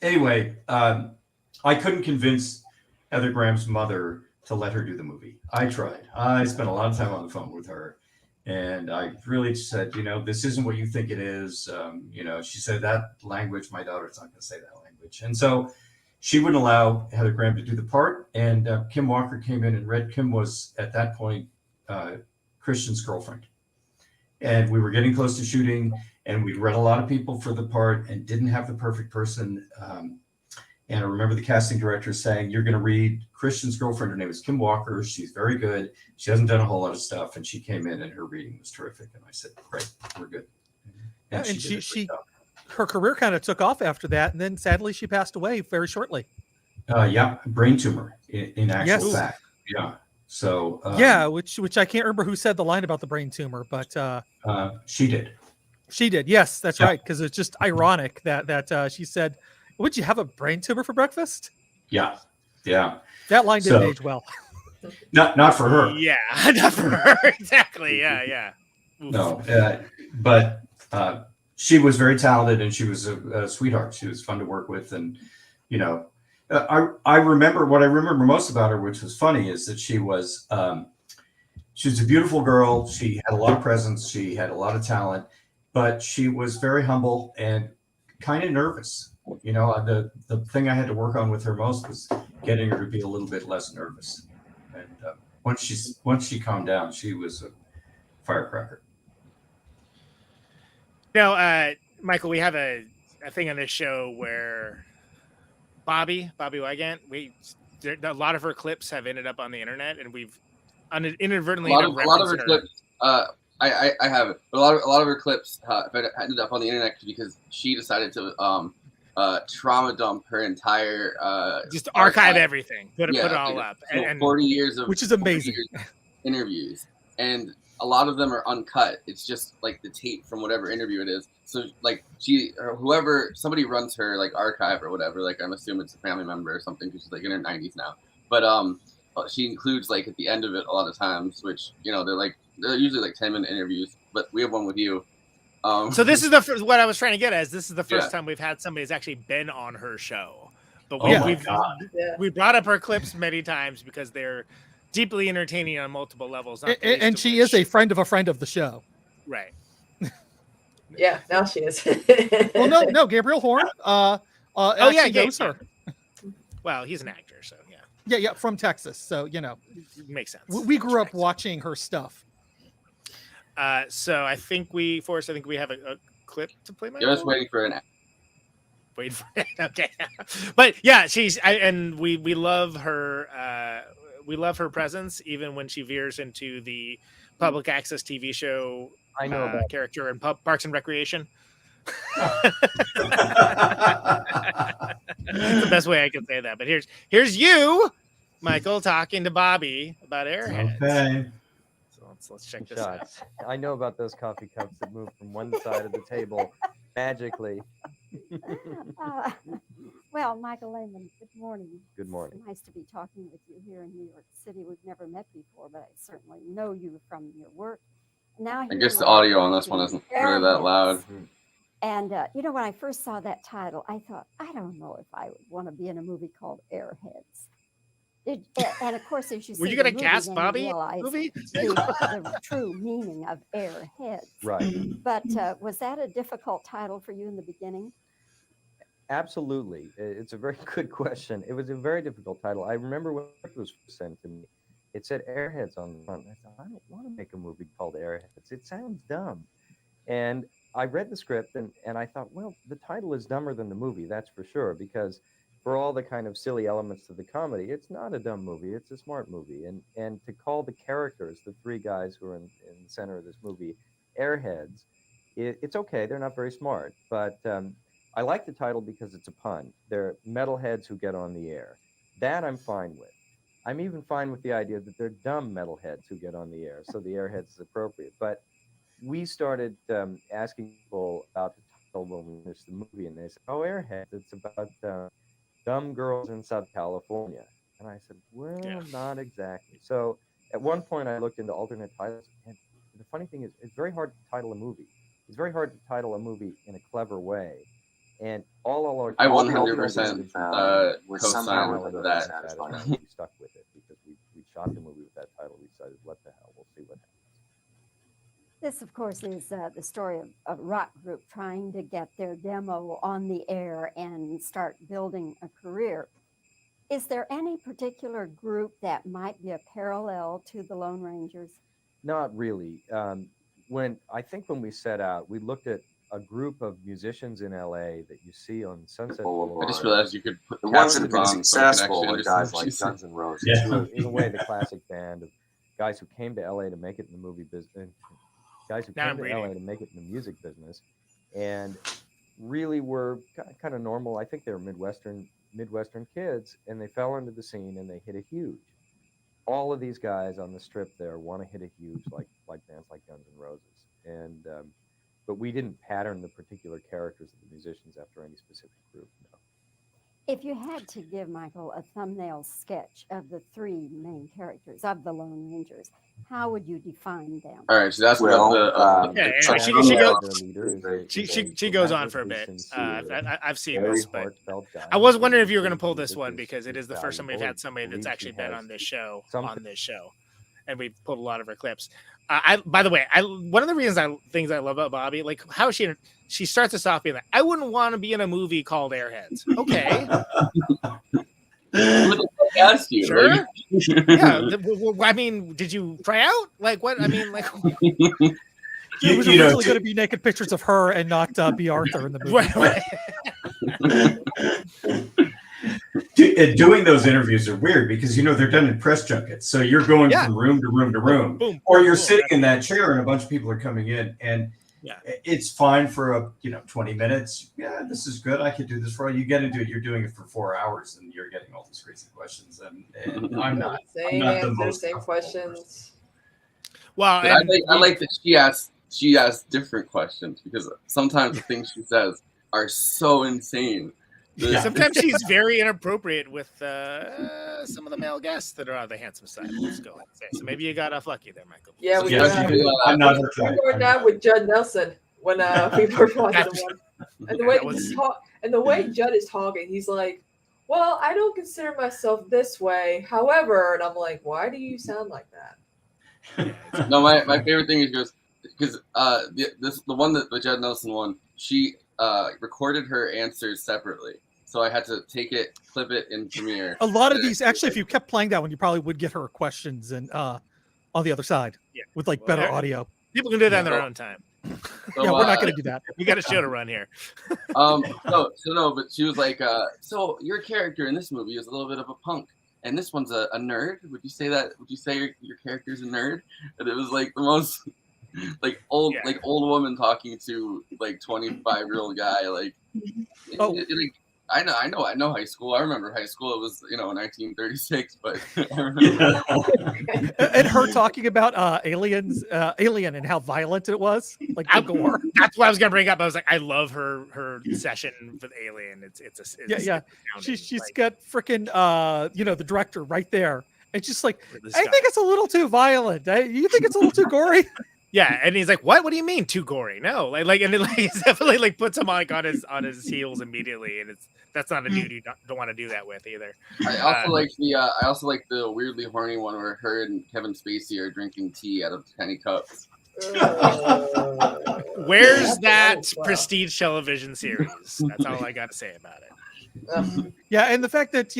Anyway, I couldn't convince Heather Graham's mother to let her do the movie. I tried. I spent a lot of time on the phone with her, and I really said, you know, this isn't what you think it is. You know, she said that language, my daughter's not going to say that language. And so she wouldn't allow Heather Graham to do the part. And Kim Walker came in and read. Kim was at that point Christian's girlfriend. And we were getting close to shooting, and we'd read a lot of people for the part and didn't have the perfect person. And I remember the casting director saying, you're going to read Christian's girlfriend. Her name is Kim Walker. She's very good. She hasn't done a whole lot of stuff. And she came in and her reading was terrific. And I said, great, we're good. And her career kind of took off after that, and then sadly she passed away very shortly. Yeah, brain tumor in actual Yes. fact. Yeah. So yeah, which I can't remember who said the line about the brain tumor, but she did. she did. Yes, that's Yeah. right. Because it's just ironic that she said, "Would you have a brain tumor for breakfast?" Yeah. Yeah. That line didn't So- age well. Not for her. Yeah, not for her. Exactly. Yeah. Oof. No, but she was very talented, and she was a sweetheart. She was fun to work with, and I remember what I remember most about her, which was funny, is that she was a beautiful girl. She had a lot of presence. She had a lot of talent, but she was very humble and kind of nervous. The thing I had to work on with her most was getting her to be a little bit less nervous. And once she calmed down, she was a firecracker. Now, Michael, we have a thing on this show where Bobby Wygant, a lot of her clips have ended up on the internet, and we've inadvertently a lot of her her. clips. I have it. But a lot of her clips ended up on the internet because she decided to trauma dump her entire just archive everything, put it all up, and 40 years of Which is amazing. interviews, and a lot of them are uncut. It's just like the tape from whatever interview it is. So like somebody runs her like archive or whatever. Like I'm assuming it's a family member or something because she's like in her 90s now. But she includes like at the end of it a lot of times, which they're usually like 10-minute interviews. But we have one with you. So this is what I was trying to get at. Is this is the first time we've had somebody who's actually been on her show, but we brought up her clips many times because they're deeply entertaining on multiple levels. And she is a friend of the show. Right. Yeah, now she is. Well, no, Gabriel Horn. Knows her. Well, he's an actor, so Yeah, from Texas, so it makes sense. we grew up watching her stuff. So I think Forrest, we have a clip to play. You're just waiting for an. Wait for it. Okay, but yeah, we love her. We love her presence, even when she veers into the public access TV show. I know about character in Parks and Recreation. That's the best way I can say that. But here's you, Michael, talking to Bobby about Airheads. Okay. So let's check this out. I know about those coffee cups that move from one side of the table magically. Well, Michael Lehmann, good morning. Good morning. It's nice to be talking with you here in New York City. We've never met before, but I certainly know you from your work. Now, I guess the audio on this one isn't really that loud. And, when I first saw that title, I thought, I don't know if I would want to be in a movie called Airheads. And of course, as you were see, you going to cast Bobby movie? the true meaning of Airheads. Right. But was that a difficult title for you in the beginning? Absolutely. It's a very good question. It was a very difficult title. I remember when it was sent to me, it said Airheads on the front. I thought, I don't want to make a movie called Airheads. It sounds dumb. And I read the script and I thought, well, the title is dumber than the movie, that's for sure, because for all the kind of silly elements of the comedy, it's not a dumb movie, it's a smart movie. And to call the characters, the three guys who are in the center of this movie, Airheads, it's okay, they're not very smart, but I like the title because it's a pun. They're metalheads who get on the air. That I'm fine with. I'm even fine with the idea that they're dumb metalheads who get on the air, so the Airheads is appropriate. But we started asking people about the title when we finished the movie, and they said, oh, Airheads, it's about dumb girls in South California. And I said, well, not exactly. So at one point I looked into alternate titles, and the funny thing is it's very hard to title a movie. It's very hard to title a movie in a clever way. And all our I 100% was co-sign with that. We stuck with it because we shot the movie with that title. We decided, what the hell, we'll see what happens. This, of course, is the story of a rock group trying to get their demo on the air and start building a career. Is there any particular group that might be a parallel to the Lone Rangers? Not really. When we set out, we looked at a group of musicians in LA that you see on Sunset Boulevard. I just realized you could put the ones that have been on successful are guys like Guns N' Roses. Yeah. In a way, the classic band of guys who came to LA to make it in the movie business, guys who came to LA to make it in the music business. And really were kind of normal. I think they were Midwestern kids, and they fell into the scene and they hit a huge. All of these guys on the strip there want to hit a huge, like bands like Guns N' Roses, and but we didn't pattern the particular characters of the musicians after any specific group. No. If you had to give Michael a thumbnail sketch of the three main characters of the Lone Rangers, how would you define them? All right, so that's she goes on for a bit. I've seen this, but I was wondering if you were going to pull this one because it is the first time we've had somebody that's actually been on this show and we've pulled a lot of her clips. By the way, one of the things I love about Bobby, like how she starts us off being like, I wouldn't want to be in a movie called Airheads. Okay. Asked you, sure. Like... Yeah. I mean, did you try out? Like what? I mean, like it was originally going to be naked pictures of her and not B. Arthur in the movie. Doing those interviews are weird because they're done in press junkets, so you're going from room to room to room, boom, or you're sitting in that chair and a bunch of people are coming in, and it's fine for 20 minutes. Yeah, this is good. I could do this for you. Get into it. You're doing it for 4 hours, and you're getting all these crazy questions. And I'm not. Same I'm not answers, same questions. Well, I like that she asks different questions because sometimes the things she says are so insane. Sometimes she's very inappropriate with some of the male guests that are on the handsome side. Let's go ahead and say. So maybe you got off lucky there, Michael. Yeah, we I'm not. We were that with Judd Nelson when we were watching the one, and the way Judd is talking, he's like, "Well, I don't consider myself this way. However," and I'm like, "Why do you sound like that?" No, my favorite thing is because the one that the Judd Nelson one, she recorded her answers separately. So I had to take it, clip it in Premiere. A lot of these, actually, if you kept playing that one, you probably would get her questions and on the other side with better audio. People can do that in their own time. So, we're not going to do that. We got a show to run here. No, but she was like, so your character in this movie is a little bit of a punk, and this one's a nerd. Would you say that? Would you say your character's a nerd? And it was like the most old woman talking to 25-year-old guy. I know high school. I remember high school. It was 1936, but I remember. And her talking about Alien and how violent it was, like the gore. That's what I was gonna bring up. I was like, I love her session with Alien. She's got freaking the director right there, and she's like, I think it's a little too violent. You think it's a little too gory? Yeah, and he's like, "What? What do you mean too gory? No, and then he's definitely puts him on his heels immediately, and that's not a dude you don't want to do that with either." I also like the weirdly horny one where her and Kevin Spacey are drinking tea out of tiny cups. Where's that prestige television series? That's all I got to say about it. Yeah, and the fact that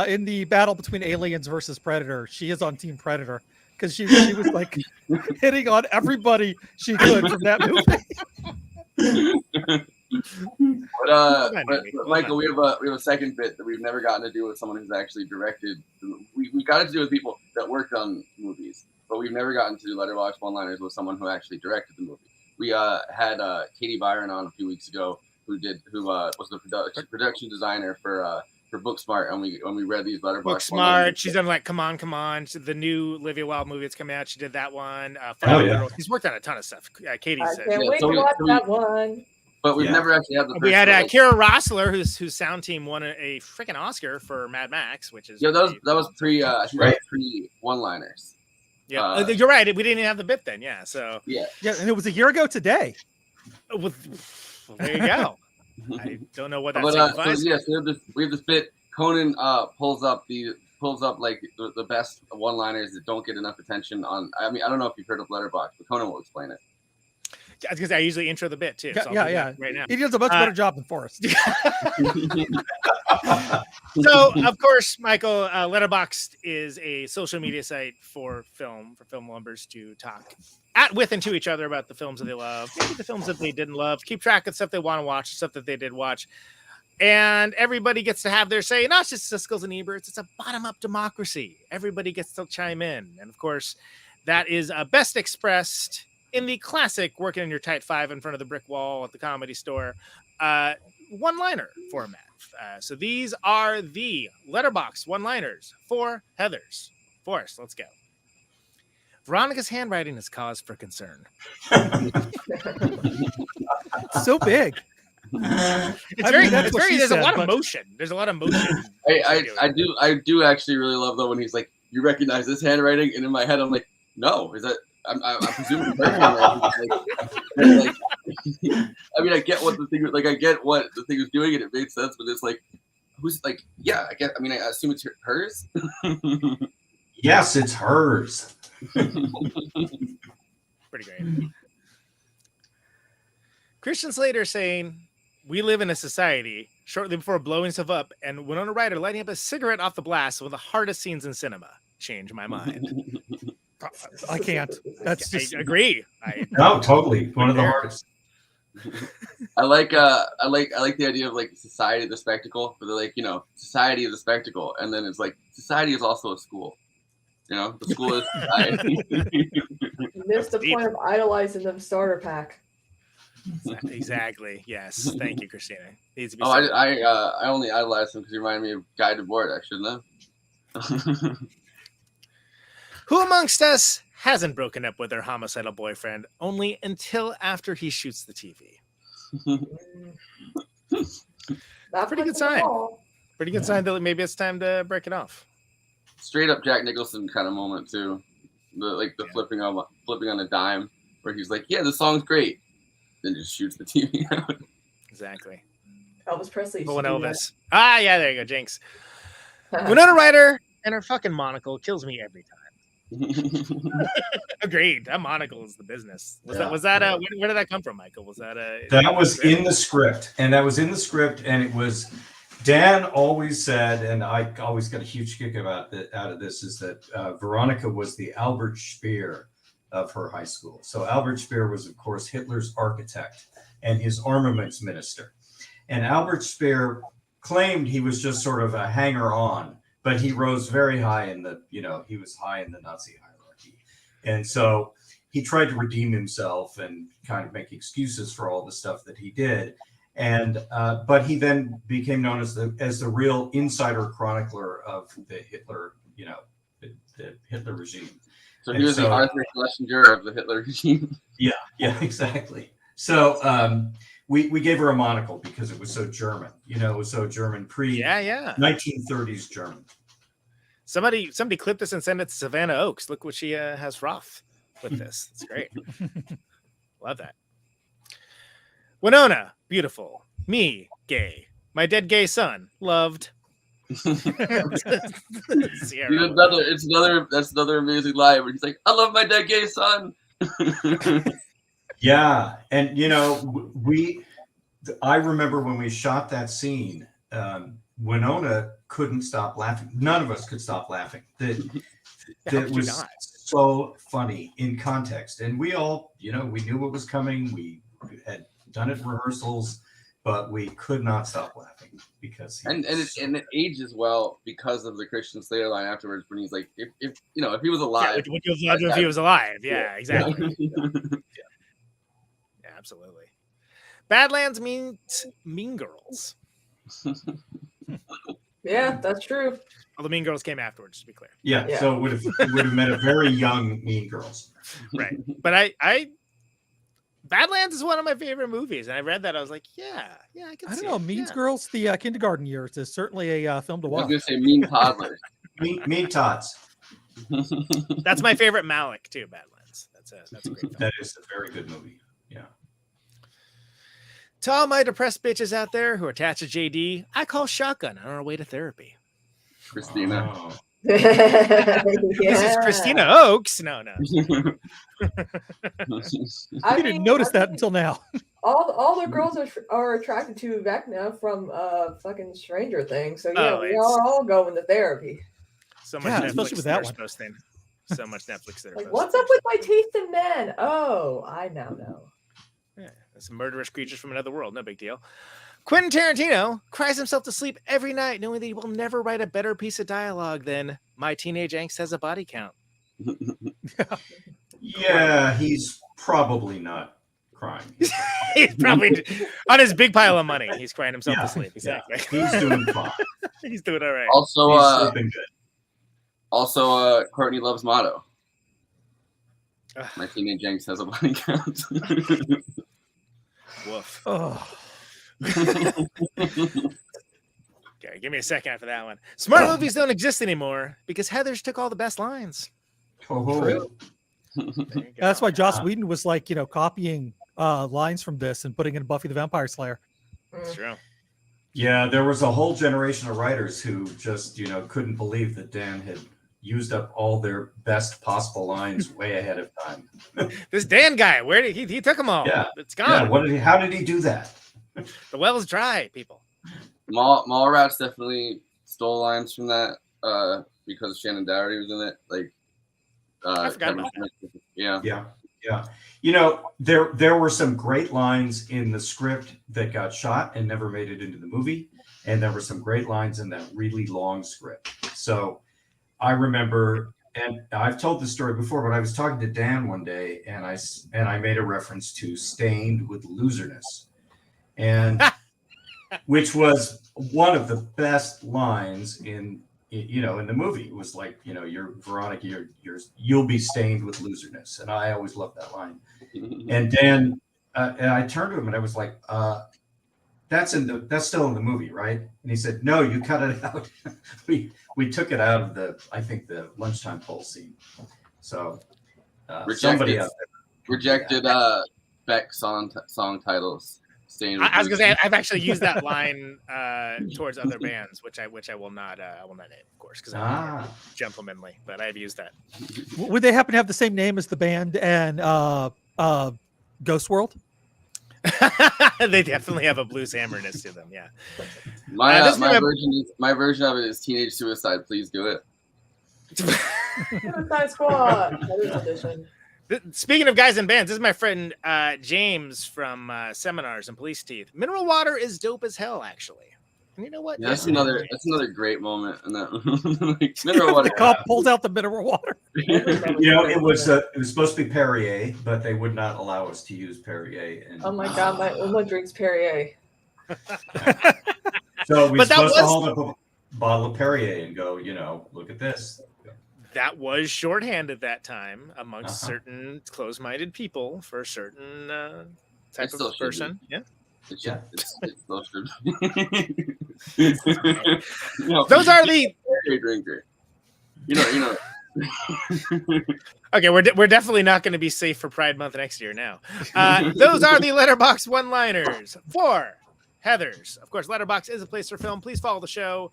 in the battle between aliens versus Predator, she is on Team Predator. Because she was hitting on everybody she could from that movie. But Michael, we have a second bit that we've never gotten to do with someone who's actually directed. We got to do with people that worked on movies, but we've never gotten to do Letterboxd one-liners with someone who actually directed the movie. We had Katie Byron on a few weeks ago, who was the production designer for Booksmart, and we read these Letterboxd. Booksmart. She's done Come On. The new Olivia Wilde movie that's coming out. She did that one. She's worked on a ton of stuff. Katie said. Can't wait to watch that one. But we've never actually had the. We had Kira Rossler, whose sound team won a freaking Oscar for Mad Max, which is that was pre one-liners. Yeah, you're right. We didn't even have the bit then. Yeah, so yeah, and it was a year ago today. There you go. I don't know what that signifies. So we have this bit. Conan pulls up the best one-liners that don't get enough attention on. I mean, I don't know if you've heard of Letterboxd, but Conan will explain it. Because I usually intro the bit too. Yeah. Right now, he does a much better job than Forrest. So, of course, Michael, Letterboxd is a social media site for film lovers to talk with and to each other about the films that they love, maybe the films that they didn't love, keep track of stuff they want to watch, stuff that they did watch. And everybody gets to have their say, not just Siskel's and Eberts. It's a bottom-up democracy. Everybody gets to chime in. And, of course, that is best expressed in the classic working in your tight five in front of the brick wall at the Comedy Store one-liner format. So these are the letterbox one-liners for Heathers. Forrest, let's go. Veronica's handwriting is cause for concern. So big. It's I very, mean, that's it's what very. she There's said, a lot but- of motion. There's a lot of motion. I do actually really love though when he's like, "You recognize this handwriting?" And in my head, I'm like, "No, is that?" I'm presuming her handwriting. Like, I mean, I get what the thing. Like, I get what the thing was doing, and it made sense. But it's like, who's like, yeah, I get. I mean, I assume it's hers. Yes, it's hers. Pretty great. Christian Slater saying, "We live in a society," shortly before blowing stuff up, and Winona Ryder lighting up a cigarette off the blast, one of the hardest scenes in cinema. Change my mind. I can't. That's just I agree. No, totally. One of the hardest. I like the idea of like society of the spectacle, but they're like, society of the spectacle, and then it's like society is also a school. The school is society. You missed the point of idolizing them starter pack. Exactly. Yes. Thank you, Christina. Needs to be. I only idolized him because he reminded me of Guy Debord. I shouldn't have. Who amongst us hasn't broken up with their homicidal boyfriend only until after he shoots the TV? Pretty good sign. Pretty good sign that maybe it's time to break it off. Straight up Jack Nicholson kind of moment too, the flipping on a dime where he's like, "Yeah, the song's great," then just shoots the TV out. Exactly. Elvis Presley. Pulling Elvis. Yeah, there you go, Jinx. Winona Ryder and her fucking monocle kills me every time. Agreed. That monocle is the business. Where did that come from, Michael? Was that that was in the script, and it was Dan always said, and I always got a huge kick out of this, is that Veronica was the Albert Speer of her high school. So Albert Speer was, of course, Hitler's architect and his armaments minister. And Albert Speer claimed he was just sort of a hanger-on, but he rose very high he was high in the Nazi hierarchy. And so he tried to redeem himself and kind of make excuses for all the stuff that he did. And but he then became known as the real insider chronicler of the Hitler, the Hitler regime. So he was the Arthur Schlesinger of the Hitler regime. Yeah, exactly. So we gave her a monocle because it was so German. It was so German 1930s German. Somebody clip this and send it to Savannah Oakes. Look what she has Roth with this. It's great. Love that. Winona, beautiful. Me, gay. My dead gay son, loved. That's another amazing line where he's like, "I love my dead gay son." Yeah, and I remember when we shot that scene, Winona couldn't stop laughing. None of us could stop laughing. That was so funny in context, and we all, we knew what was coming. We had done it in rehearsals, but we could not stop laughing because it ages well because of the Christian Slater line afterwards when he's like, if he was alive, if he was alive, yeah, exactly. Yeah, absolutely. Badlands means Mean Girls. Yeah, that's true. Well, the Mean Girls came afterwards, to be clear. Yeah. So it would have meant a very young Mean Girls. Right. But I Badlands is one of my favorite movies, and I read that I was like, yeah, I can see. I don't know, Mean Girls, the kindergarten years is certainly a film to watch. I was gonna say Mean Toddlers. Mean Tots. That's my favorite Malik too. Badlands. That's a great film. That is a very good movie. Yeah. To all my depressed bitches out there who are attached to JD, I call shotgun on our way to therapy. Christina. Oh. This is Kristina Oakes. No. I didn't notice that until now. All the girls are attracted to Vecna from fucking Stranger Things. So yeah, we are all going to therapy. So much Netflix especially with that one. Posting. So much Netflix that are Like, posting. what's up with my taste in men? Oh, I now know. Yeah, it's murderous creatures from another world. No big deal. Quentin Tarantino cries himself to sleep every night knowing that he will never write a better piece of dialogue than "My teenage angst has a body count." Yeah, he's probably not crying. He's probably on his big pile of money. He's crying himself to sleep. Exactly. Yeah. He's doing fine. He's doing all right. Also, He's sleeping good. Also, Courtney loves Motto. Ugh. My teenage angst has a body count. Woof. Oh. Okay, give me a second after that one. Smart movies don't exist anymore because Heathers took all the best lines. True. That's why Joss Whedon was like, copying lines from this and putting in Buffy the Vampire Slayer. That's true. Yeah, there was a whole generation of writers who just, couldn't believe that Dan had used up all their best possible lines way ahead of time. This Dan guy, where did he took them all? Yeah. It's gone. Yeah, how did he do that? The well's dry, people. Mallrats definitely stole lines from that because Shannon Doherty was in it. I forgot about that. Yeah. There were some great lines in the script that got shot and never made it into the movie, and there were some great lines in that really long script. So I remember, and I've told this story before, but I was talking to Dan one day, and I made a reference to "Stained with Loserness," and which was one of the best lines in the movie. It was like, you're Veronica, you'll be stained with loserness. And I always loved that line. And Dan, and I turned to him and I was like, that's still in the movie, right? And he said, no, you cut it out. we took it out of the lunchtime poll scene. So somebody out there rejected Beck song titles. I was gonna say I've actually used that line towards other bands, which I will not name, of course, because I'm gentlemanly. But I've used that. Would they happen to have the same name as the band and Ghost World? They definitely have a blues hammerness to them. Yeah. My version of it is Teenage Suicide. Please do it. Suicide Squad. Edition. Speaking of guys in bands, this is my friend James from Seminars and Police Teeth. Mineral water is dope as hell, actually. And you know what? Yeah, that's another great moment in that. Mineral water. The cop pulls out the mineral water. it was supposed to be Perrier, but they would not allow us to use Perrier. And, oh my god, my Uma drinks Perrier. So we're supposed to hold up a bottle of Perrier and go, look at this. That was shorthand at that time amongst certain close-minded people for a certain type of person. Yeah. It's still should. Those are the drinker. Okay, we're definitely not going to be safe for Pride Month next year now. Those are the Letterboxd one-liners for Heathers. Of course, Letterboxd is a place for film. Please follow the show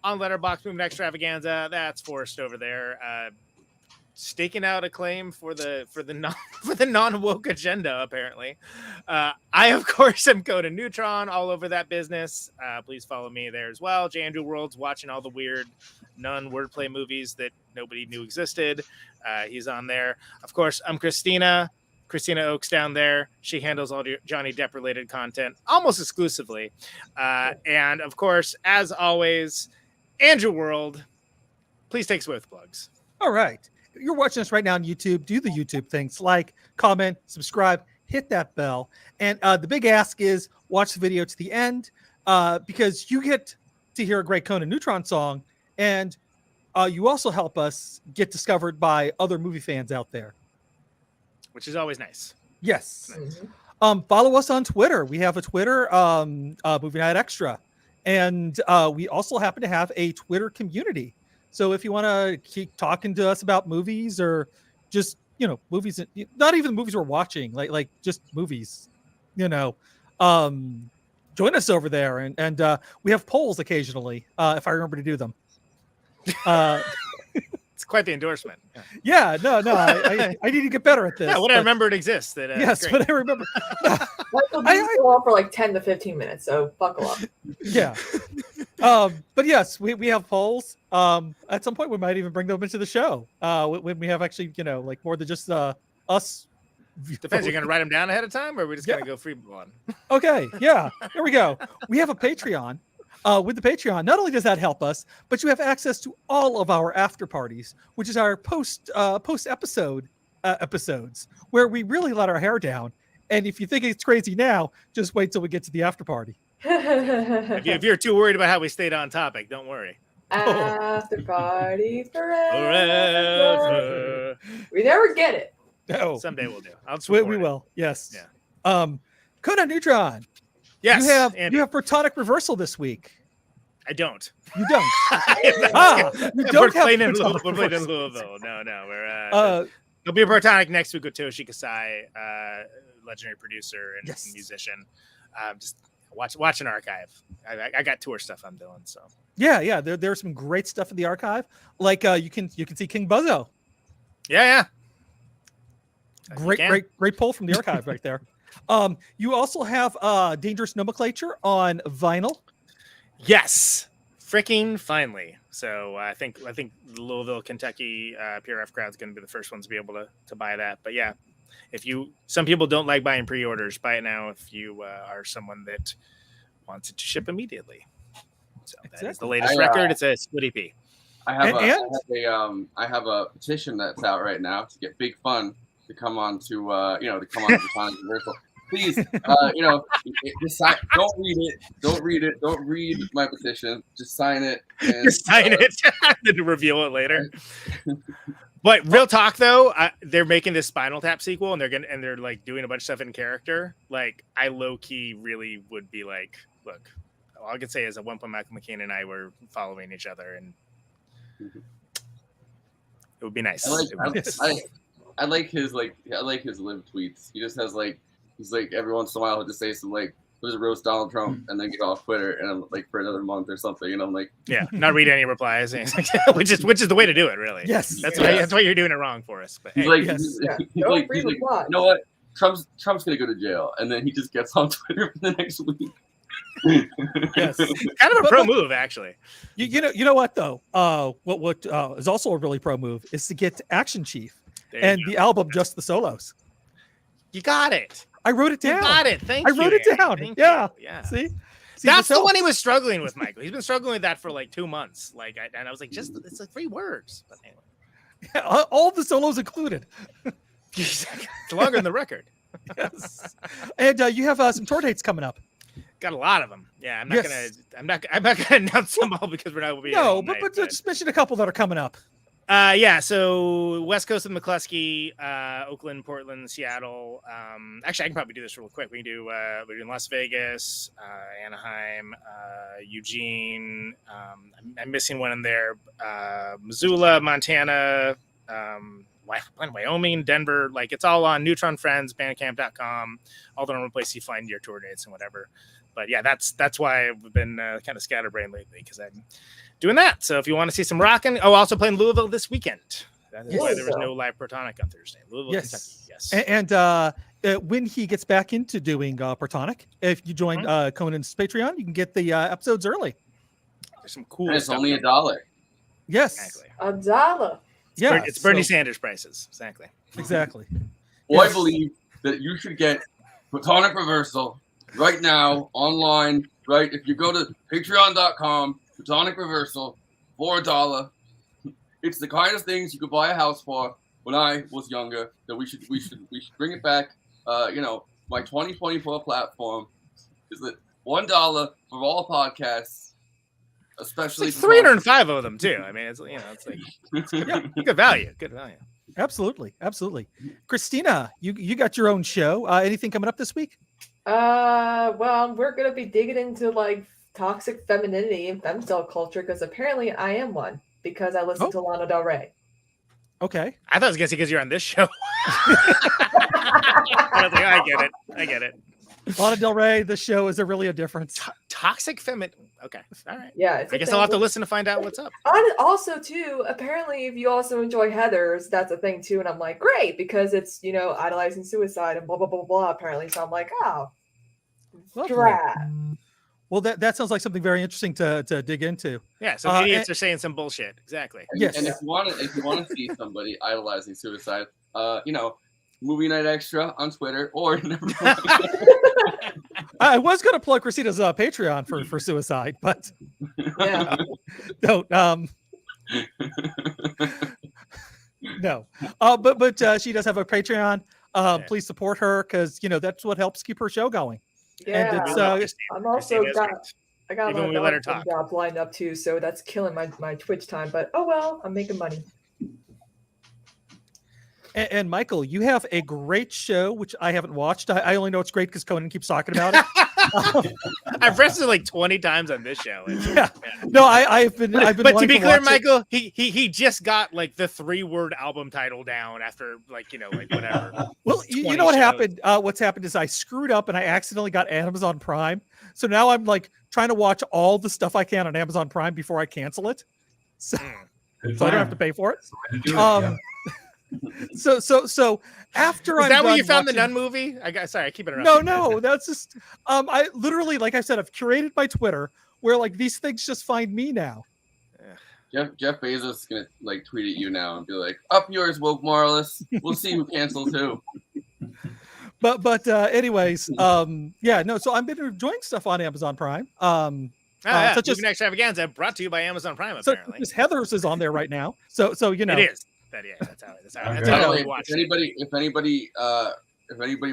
on Letterboxd Movement Extravaganza. That's Forrest over there, staking out a claim for the non-woke agenda. Apparently, I of course am Conan Neutron all over that business. Please follow me there as well. J. Andrew World's watching all the weird non-wordplay movies that nobody knew existed. He's on there. Of course, I'm Kristina Oakes down there. She handles all Johnny Depp related content almost exclusively. And of course, as always, Andrew World, please take us with plugs. All right. You're watching us right now on YouTube. Do the YouTube things. Like, comment, subscribe, hit that bell. And the big ask is watch the video to the end because you get to hear a great Conan Neutron song. And you also help us get discovered by other movie fans out there. Which is always nice. Yes. Mm-hmm. Follow us on Twitter. We have a Twitter, Movie Night Extra. And we also happen to have a Twitter community. So if you want to keep talking to us about movies or just, movies, not even movies we're watching, like just movies, join us over there. And we have polls occasionally, if I remember to do them. It's quite the endorsement. Yeah, no, I need to get better at this. Yeah, what I remember it exists. Yes, great. what I remember. I go on for like 10 to 15 minutes, so buckle up. Yeah. But yes, we have polls. At some point, we might even bring them into the show when we have actually, more than just us. Depends. You're going to write them down ahead of time, or are we just going to go free one? Okay. Yeah. Here we go. We have a Patreon. With the Patreon, not only does that help us, but you have access to all of our after parties, which is our post episode episodes where we really let our hair down. And if you think it's crazy now, just wait till we get to the after party. If you're too worried about how we stayed on topic, don't worry. After party forever. Forever. We never get it. No, Someday we'll do. I'll just we record it. will. Yes. Yeah. Conan Neutron. Yes. You have Protonic Reversal this week. I don't. You don't. You You don't we're have playing in Protonic Louisville. We're playing in Reversal. Louisville. No. We're Uh, there'll be a Protonic next week with Toshi Kasai, legendary producer and Yes. musician. Just watch an archive. I got tour stuff I'm doing. So yeah. There's some great stuff in the archive. Like you can see King Buzzo. yeah. Great pull from the archive right there. You also have Dangerous Nomenclature on vinyl. Yes, freaking finally. So I think the Louisville, Kentucky PRF crowd's going to be the first ones to be able to buy that. But yeah, some people don't like buying pre-orders, buy it now if you are someone that wants it to ship immediately. So that is the latest record. It's a split EP. I have a petition that's out right now to get Big Fun to come on to the Protonic Reversal. Please, just don't read it. Don't read my petition. Just sign it. And, Just sign it, then reveal it later. But real talk though, they're making this Spinal Tap sequel, and they're like doing a bunch of stuff in character. Like I low key really would be like, look, all I could say is at one point Michael McKean and I were following each other, and it would be nice. I like his live tweets. He just has he's every once in a while he'll just say some there's a roast Donald Trump and then get off Twitter and I'm for another month or something, and I'm not read any replies, which is the way to do it, really. Yes, that's why you're doing it wrong for us. But he's you know what, Trump's gonna go to jail, and then he just gets on Twitter for the next week. Yes, kind of a pro move, actually. You know what though? What is also a really pro move is to get Action Chief and the album Just the Solos. You got it. I wrote it down. You got it. Thank you. I wrote it down. Yeah. Yeah. See, that's the one he was struggling with, Michael. He's been struggling with that for 2 months. And I was like, it's 3 words. But anyway. Yeah, all the solos included. It's longer than the record. Yes. And you have some tour dates coming up. Got a lot of them. Yeah, I'm not gonna announce them all because we're not. But just mention a couple that are coming up. So West Coast of McCluskey, Oakland, Portland, Seattle. Actually, I can probably do this real quick. We're doing Las Vegas, Anaheim, Eugene. I'm missing one in there. Missoula, Montana, Wyoming, Denver. It's all on Neutron Friends, Bandcamp.com, all the normal places you find your tour dates and whatever. But yeah, that's why I've been kind of scatterbrained lately, because I'm doing that. So if you want to see some rocking, also playing Louisville this weekend. That is why there was no live Protonic on Thursday. Louisville, Kentucky. Yes. And when he gets back into doing Protonic, if you join Conan's Patreon, you can get the episodes early. There's some cool. And it's stuff only there. $1. Yes. Exactly. $1. Yeah. It's Bernie Sanders prices. Exactly. Exactly. Well, I believe that you should get Protonic Reversal right now online. Right, if you go to patreon.com, Protonic Reversal for $1. It's the kind of things you could buy a house for when I was younger. That we should bring it back. My 2024 platform is that $1 for all podcasts, especially it's 305 of them too. I mean, it's good value. Good value. Absolutely. Kristina, you got your own show. Anything coming up this week? Well, we're gonna be digging into toxic femininity and femcell culture, because apparently I am one, because I listen to Lana Del Rey. Okay. I thought it was guessing because you're on this show. I get it. Lana Del Rey, the show, is there really a difference? Toxic feminine. Okay. All right. Yeah. I guess I'll have to listen to find out what's up. Also, too, apparently, if you also enjoy Heathers, that's a thing, too. And I'm like, great, because it's, idolizing suicide and blah, blah, blah, blah, apparently. So I'm like, drab. Well, that sounds like something very interesting to dig into. Yeah, so idiots are saying some bullshit. Exactly. Yes. And if you want to see somebody idolizing suicide, Movie Night Extra on Twitter, or never mind. I was going to plug Kristina's Patreon for suicide, but yeah, don't. No, but she does have a Patreon. Please support her because that's what helps keep her show going. Yeah, And it's I'm also Christina's got I got Even a when we let her lot of talk. jobs lined up too, so that's killing my Twitch time. But oh well, I'm making money. and Michael, you have a great show which I haven't watched. I only know it's great because Conan keeps talking about it. I've read it like 20 times on this show. Yeah. No, I've been. But to wanting be clear, watch it. Michael, he just got like the 3-word album title down after like whatever. Well, you 20 know what shows. happened? What's happened is I screwed up and I accidentally got Amazon Prime. So now I'm like trying to watch all the stuff I can on Amazon Prime before I cancel it. So, so I don't have to pay for it. So after Is that where done you found the watching- Nun movie? Sorry, I keep interrupting. No, that's just I literally, like I said, I've curated my Twitter where like these things just find me now. Jeff Bezos is gonna like tweet at you now and be like, "Up yours, woke moralists. We'll see who cancels who." But anyways, so I've been enjoying stuff on Amazon Prime. Such as Moving Extravaganza, brought to you by Amazon Prime. so Apparently, Heather's is on there right now. So it is. That's how we watch. If anybody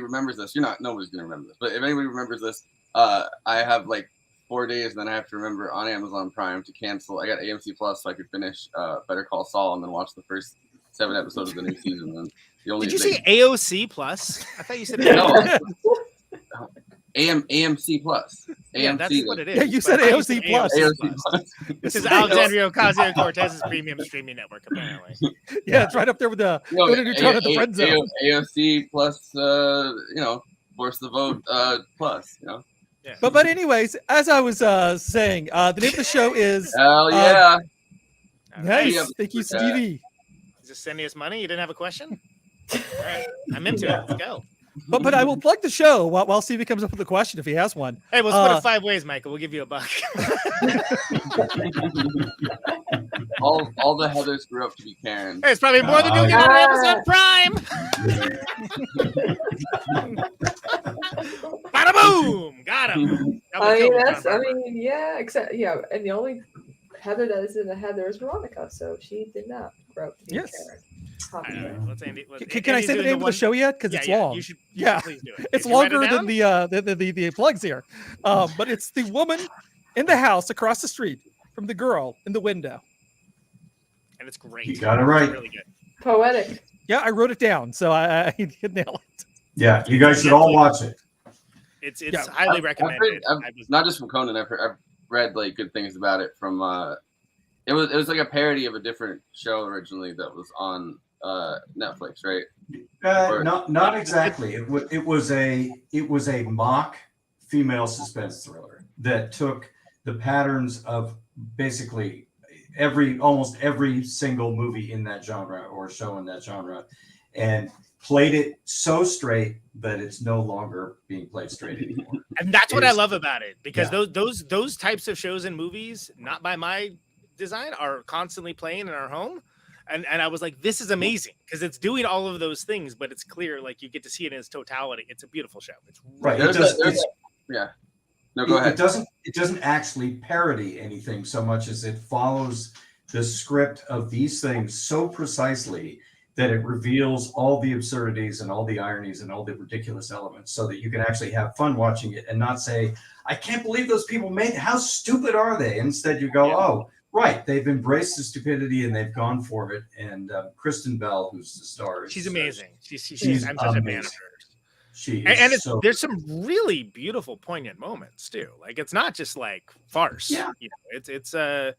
remembers this, nobody's gonna remember this. But if anybody remembers this, I have like 4 days, and then I have to remember on Amazon Prime to cancel. I got AMC Plus, so I could finish Better Call Saul and then watch the first 7 episodes of the new season. And Did you say AOC Plus? I thought you said AMC Plus. Yeah, AMC, that's what it is. Yeah, you said AOC Plus. AOC Plus. This is Alexandria Ocasio-Cortez's premium streaming network, apparently. Yeah, it's right up there with the Conan Neutron at the friend zone. AOC Plus, force the vote plus, Yeah. But anyways, as I was saying, the name of the show is Hell yeah. nice. Thank you, Stevie. Is this sending us money? You didn't have a question? All right, I'm into it. Let's go. But I will plug the show while Stevie comes up with a question if he has one. Hey, we'll split it 5 ways, Michael. We'll give you $1. all the Heathers grew up to be Karen. Hey, it's probably more than you'll get on Amazon Prime. Bada boom! Got him. And the only Heather that is in the Heather is Veronica, so she did not grow up to be Karen. Can I say the name of the show yet? Because it's long. You should please do it. It's longer than the plugs here. But it's the woman in the house across the street from the girl in the window. And it's great. You got it right. It's really good. Poetic. Yeah, I wrote it down, so I nailed it. Yeah, you guys should all watch it. It's highly recommended. Not just from Conan. I've read like good things about it from. It was like a parody of a different show originally that was on Netflix, right? Not exactly. It was a mock female suspense thriller that took the patterns of basically almost every single movie in that genre or show in that genre, and played it so straight that it's no longer being played straight anymore. And that's what I love about it, because those types of shows and movies, not by my design, are constantly playing in our home. And I was like, this is amazing because it's doing all of those things, but it's clear, like you get to see it in its totality. It's a beautiful show. It's right. No, go ahead. It doesn't actually parody anything so much as it follows the script of these things so precisely that it reveals all the absurdities and all the ironies and all the ridiculous elements so that you can actually have fun watching it and not say, I can't believe those people made it. How stupid are they? Instead, you go, oh, right. They've embraced the stupidity and they've gone for it. And Kristen Bell, who's the star, she's amazing. I'm such a fan of hers. There's some really beautiful, poignant moments too. Like it's not just like farce. Yeah. It's a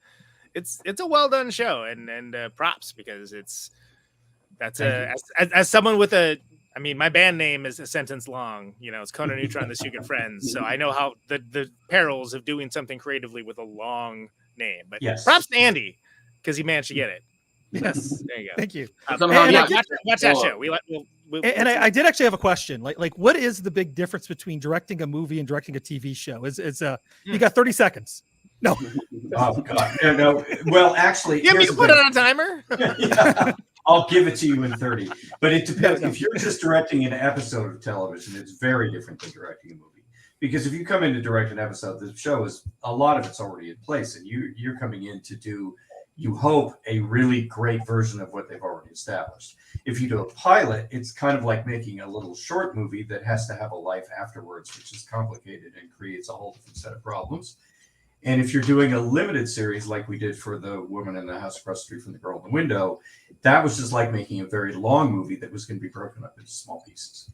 well done show, and props, because as someone with my band name is a sentence long. It's Conan Neutron, the Secret Friends. So I know how the perils of doing something creatively with a long name. But props to Andy because he managed to get it. Yes, there you go. Thank you. Watch that show. I did actually have a question. Like, what is the big difference between directing a movie and directing a TV show? You got 30 seconds. No. Oh God, no. Well, actually, you can put it on a timer. Yeah. I'll give it to you in 30. But it depends. If you're just directing an episode of television, it's very different than directing a movie. Because if you come in to direct an episode, the show is a lot of it's already in place, and you're coming in to do you hope, a really great version of what they've already established. If you do a pilot, it's kind of like making a little short movie that has to have a life afterwards, which is complicated and creates a whole different set of problems. And if you're doing a limited series like we did for The Woman in the House Across the Street from the Girl in the Window, that was just like making a very long movie that was going to be broken up into small pieces.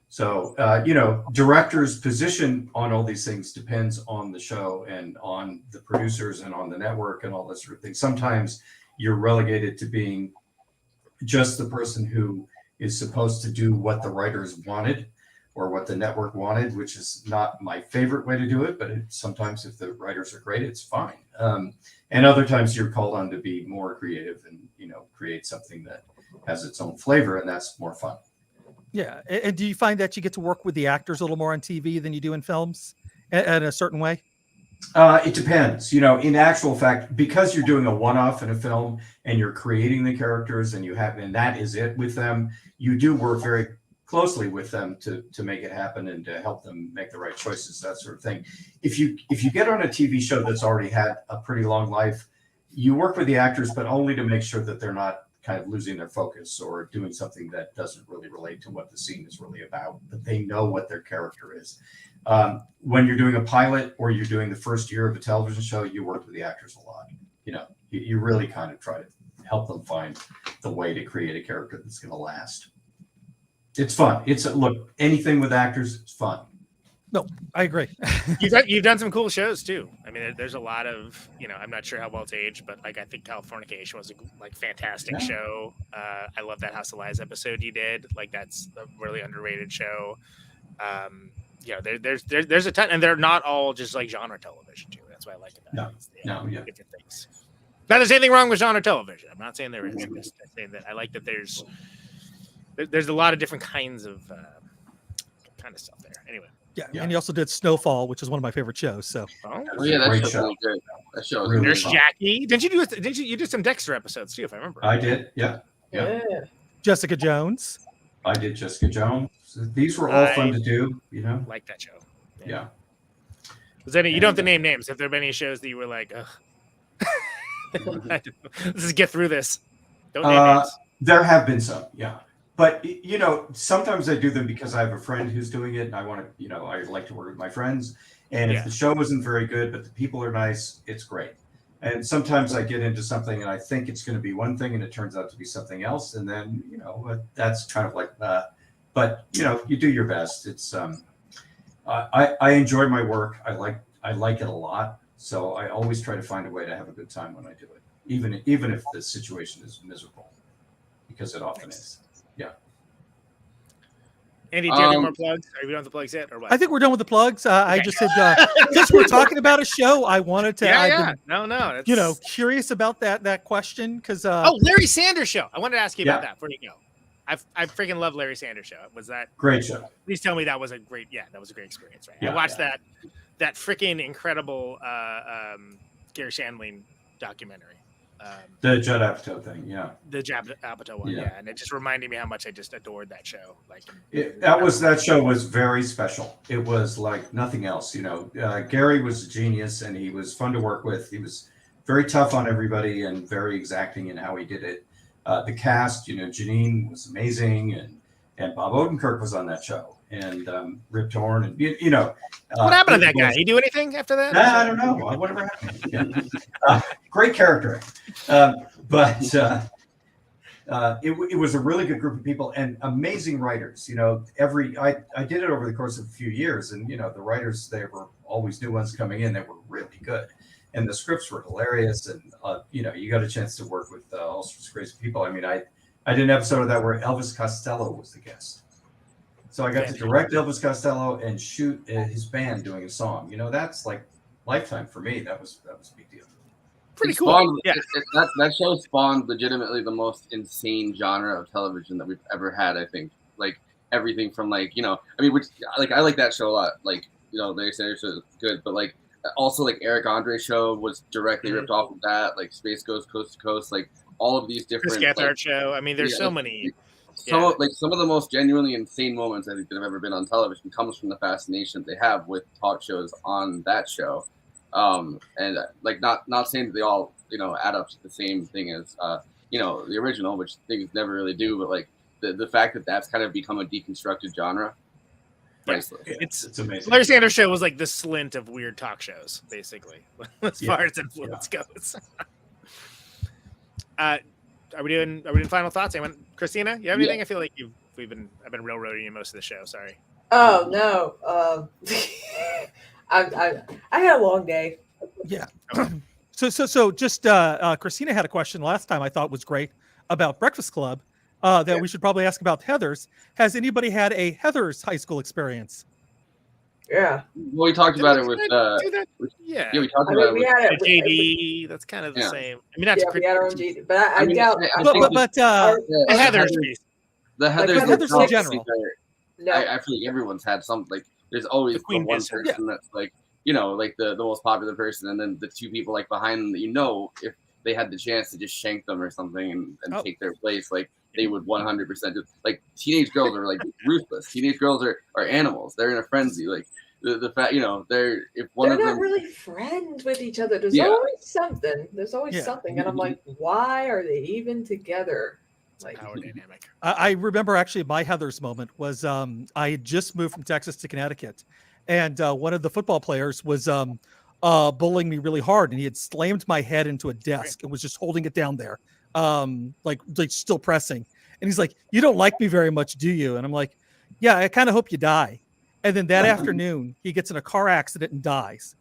So, directors' position on all these things depends on the show and on the producers and on the network and all that sort of thing. Sometimes you're relegated to being just the person who is supposed to do what the writers wanted or what the network wanted, which is not my favorite way to do it, but sometimes if the writers are great, it's fine. And other times you're called on to be more creative and, create something that has its own flavor, and that's more fun. Yeah. And do you find that you get to work with the actors a little more on TV than you do in films in a certain way? It depends. In actual fact, because you're doing a one-off in a film and you're creating the characters and that is it with them, you do work very closely with them to make it happen and to help them make the right choices, that sort of thing. If you get on a TV show that's already had a pretty long life, you work with the actors, but only to make sure that they're not kind of losing their focus or doing something that doesn't really relate to what the scene is really about, but they know what their character is. When you're doing a pilot or you're doing the first year of a television show, you work with the actors a lot. You really kind of try to help them find the way to create a character that's going to last. It's fun. Look, anything with actors, it's fun. No, I agree. You've done some cool shows too. I mean, there's a lot of, I'm not sure how well it's aged, but I think Californication was a fantastic show. I love that House of Lies episode you did. That's a really underrated show. There's a ton, and they're not all just genre television too. That's what I like about it. Different things. Not there's anything wrong with genre television. I'm not saying there is. I'm just saying that I like that there's a lot of different kinds of kind of stuff there. Anyway. Yeah, and you also did Snowfall, which is one of my favorite shows. So, that show. Really that show was really there's fun. Jackie. Didn't you did some Dexter episodes too, if I remember? I did. Yeah. Jessica Jones. I did Jessica Jones. These were all fun to do. Like that show. Yeah. Was any? You don't have to name names. Have there been any shows that you were like, ugh, let's just get through this? Don't name names. There have been some. Yeah. But, sometimes I do them because I have a friend who's doing it and I want to, I like to work with my friends. And if the show isn't very good, but the people are nice, it's great. And sometimes I get into something and I think it's going to be one thing and it turns out to be something else. And then, that's kind of like, but, you do your best. It's, I enjoy my work. I like it a lot. So I always try to find a way to have a good time when I do it, even if the situation is miserable, because it often is. Yeah. Andy, do you have any more plugs? Are we done with the plugs yet, or what? I think we're done with the plugs. I just said, since we're talking about a show, I wanted to. No. Curious about that question because. Larry Sanders Show. I wanted to ask you about that before you go. I freaking love Larry Sanders Show. Was that great show? Please tell me that was a great. Yeah, that was a great experience, right? I watched that freaking incredible Gary Shandling documentary. The Judd Apatow thing, the Judd Apatow one, and it just reminded me how much I just adored that show. That show was very special. It was like nothing else. Gary was a genius, and he was fun to work with. He was very tough on everybody and very exacting in how he did it. The cast, Janine was amazing, and Bob Odenkirk was on that show, and Rip Torn, and what happened to that guy? He do anything after that? I don't know. Whatever happened. Great character, but it was a really good group of people and amazing writers. I did it over the course of a few years, and the writers, they were always new ones coming in. They were really good, and the scripts were hilarious. And you got a chance to work with all sorts of crazy people. I mean, I did an episode of that where Elvis Costello was the guest. So I got to direct Elvis Costello and shoot his band doing a song. That's like lifetime for me. That was a big deal. Pretty cool. That show spawned legitimately the most insane genre of television that we've ever had. I think everything from I like that show a lot. Larry Sanders Show is good, but also Eric Andre's show was directly ripped off of that. Space Ghost Coast to Coast. All of these different. Chris Gethard show. I mean, there's so many. Some of the most genuinely insane moments I think that have ever been on television comes from the fascination they have with talk shows on that show. And not saying that they all add up to the same thing as the original, which things never really do. But like the fact that that's kind of become a deconstructed genre. Priceless. Yeah. It's amazing. Larry Sanders Show was like the Slint of weird talk shows, basically, as far as influence goes. Are we doing final thoughts? Christina, you have anything? I feel like I've been railroading you most of the show. Sorry. Oh no. I had a long day. Yeah. So just Christina had a question last time I thought was great about Breakfast Club that we should probably ask about Heather's. Has anybody had a Heather's high school experience? Yeah. Well, we talked about it with we talked about it with JD. That's kind of the same. I mean, we had our own JD, but I doubt. But Heather's the Heather's in general. No. I feel like everyone's had something. Like there's always the one person that's like like the most popular person, and then the two people like behind them that if they had the chance to just shank them or something and take their place, like they would 100% do. Like teenage girls are like ruthless. Teenage girls are animals. They're in a frenzy. Like the fact they're not really friends with each other. There's always something. There's always something, and I'm like, why are they even together? Like power dynamic. I remember actually my Heather's moment was I had just moved from Texas to Connecticut, and one of the football players was bullying me really hard, and he had slammed my head into a desk and was just holding it down there, like still pressing. And he's like, "You don't like me very much, do you?" And I'm like, "Yeah, I kind of hope you die." And then that afternoon, he gets in a car accident and dies.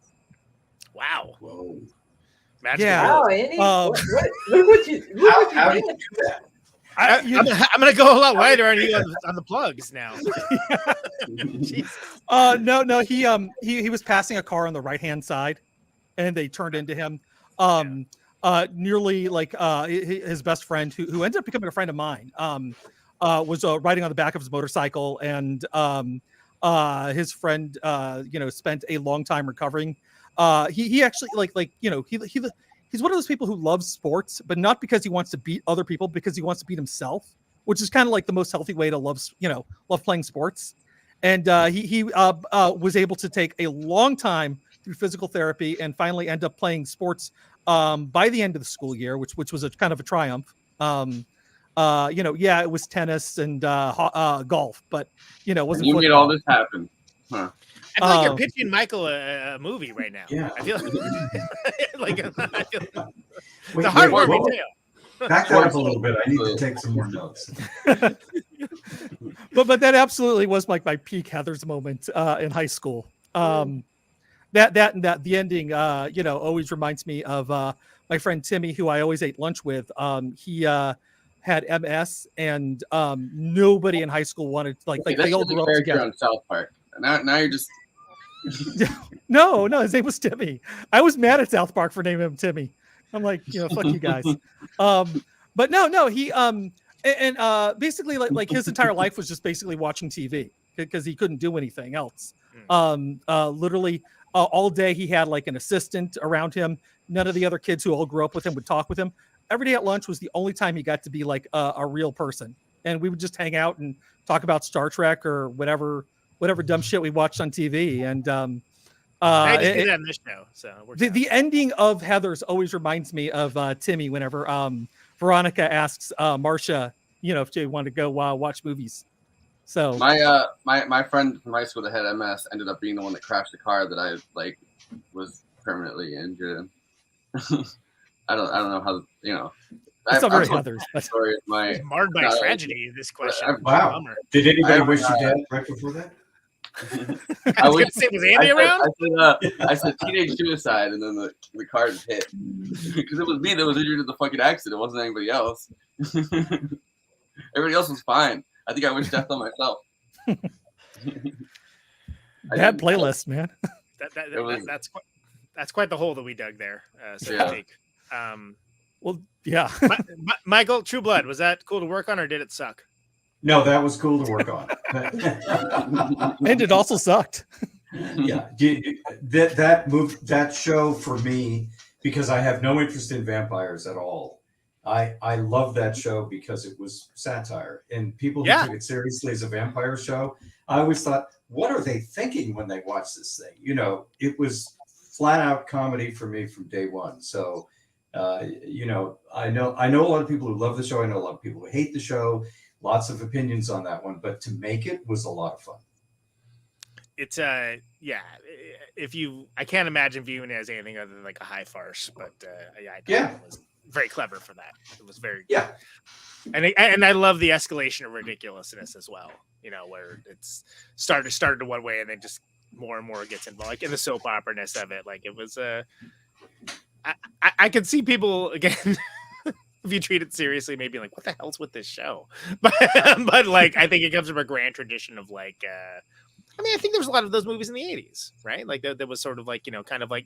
Wow. Whoa. Yeah. Wow, Andy, what would you do that? I'm gonna go a lot wider on you on the plugs now. No, he was passing a car on the right hand side, and they turned into him. Nearly like his best friend, who ended up becoming a friend of mine, was riding on the back of his motorcycle, and his friend spent a long time recovering. He actually he's one of those people who loves sports, but not because he wants to beat other people, because he wants to beat himself, which is kind of like the most healthy way to love playing sports. And he was able to take a long time through physical therapy and finally end up playing sports by the end of the school year, which was a kind of a triumph. It was tennis and golf, but it wasn't. You made all this happen, huh? I feel like you're pitching Michael a movie right now. Yeah. I feel like it's a heartwarming tale. Back that up a little bit. I need to take some more notes. but that absolutely was like my peak Heather's moment in high school. The ending, always reminds me of my friend Timmy, who I always ate lunch with. He had MS, and nobody in high school wanted they all grew up together. On South Park. Now you're just. No, his name was Timmy. I was mad at South Park for naming him Timmy. I'm like, fuck you guys. But no, he basically like his entire life was just basically watching TV because he couldn't do anything else. Literally all day he had like an assistant around him. None of the other kids who all grew up with him would talk with him. Every day at lunch was the only time he got to be like a real person, and we would just hang out and talk about Star Trek or whatever dumb shit we watched on TV. And I just do that in this show. So the ending of Heather's always reminds me of Timmy whenever Veronica asks Marcia, if she wanted to go watch movies. So my friend from high school that had MS ended up being the one that crashed the car that I was permanently injured in. I don't know how That's not very Heather's. Story of my marred by tragedy. This question. Wow. Did anybody wish you dead right before that? I was gonna say, was Andy around? I said teenage suicide, and then the car just hit because it was me that was injured in the fucking accident. It wasn't anybody else. Everybody else was fine. I think I wished death on myself. Bad playlist, man. That's quite the hole that we dug there. So to take. Well, yeah. Michael, True Blood, was that cool to work on, or did it suck? No, that was cool to work on. And it also sucked. Yeah, that show for me, because I have no interest in vampires at all. I love that show because it was satire, and people who took it seriously as a vampire show, I always thought, what are they thinking when they watch this thing? It was flat out comedy for me from day one. So You know a lot of people who love the show. I know a lot of people who hate the show. Lots of opinions on that one, but to make it was a lot of fun. It's yeah. I can't imagine viewing it as anything other than like a high farce, but I thought it was very clever for that. It was very and I love the escalation of ridiculousness as well. You know, where it's started one way and then just more and more gets involved, like in the soap opera-ness of it. Like it was I could see people again. If you treat it seriously, maybe like, what the hell's with this show? But like, I think it comes from a grand tradition of like, I mean, I think there was a lot of those movies in the 80s, right? Like that was sort of like, you know, kind of like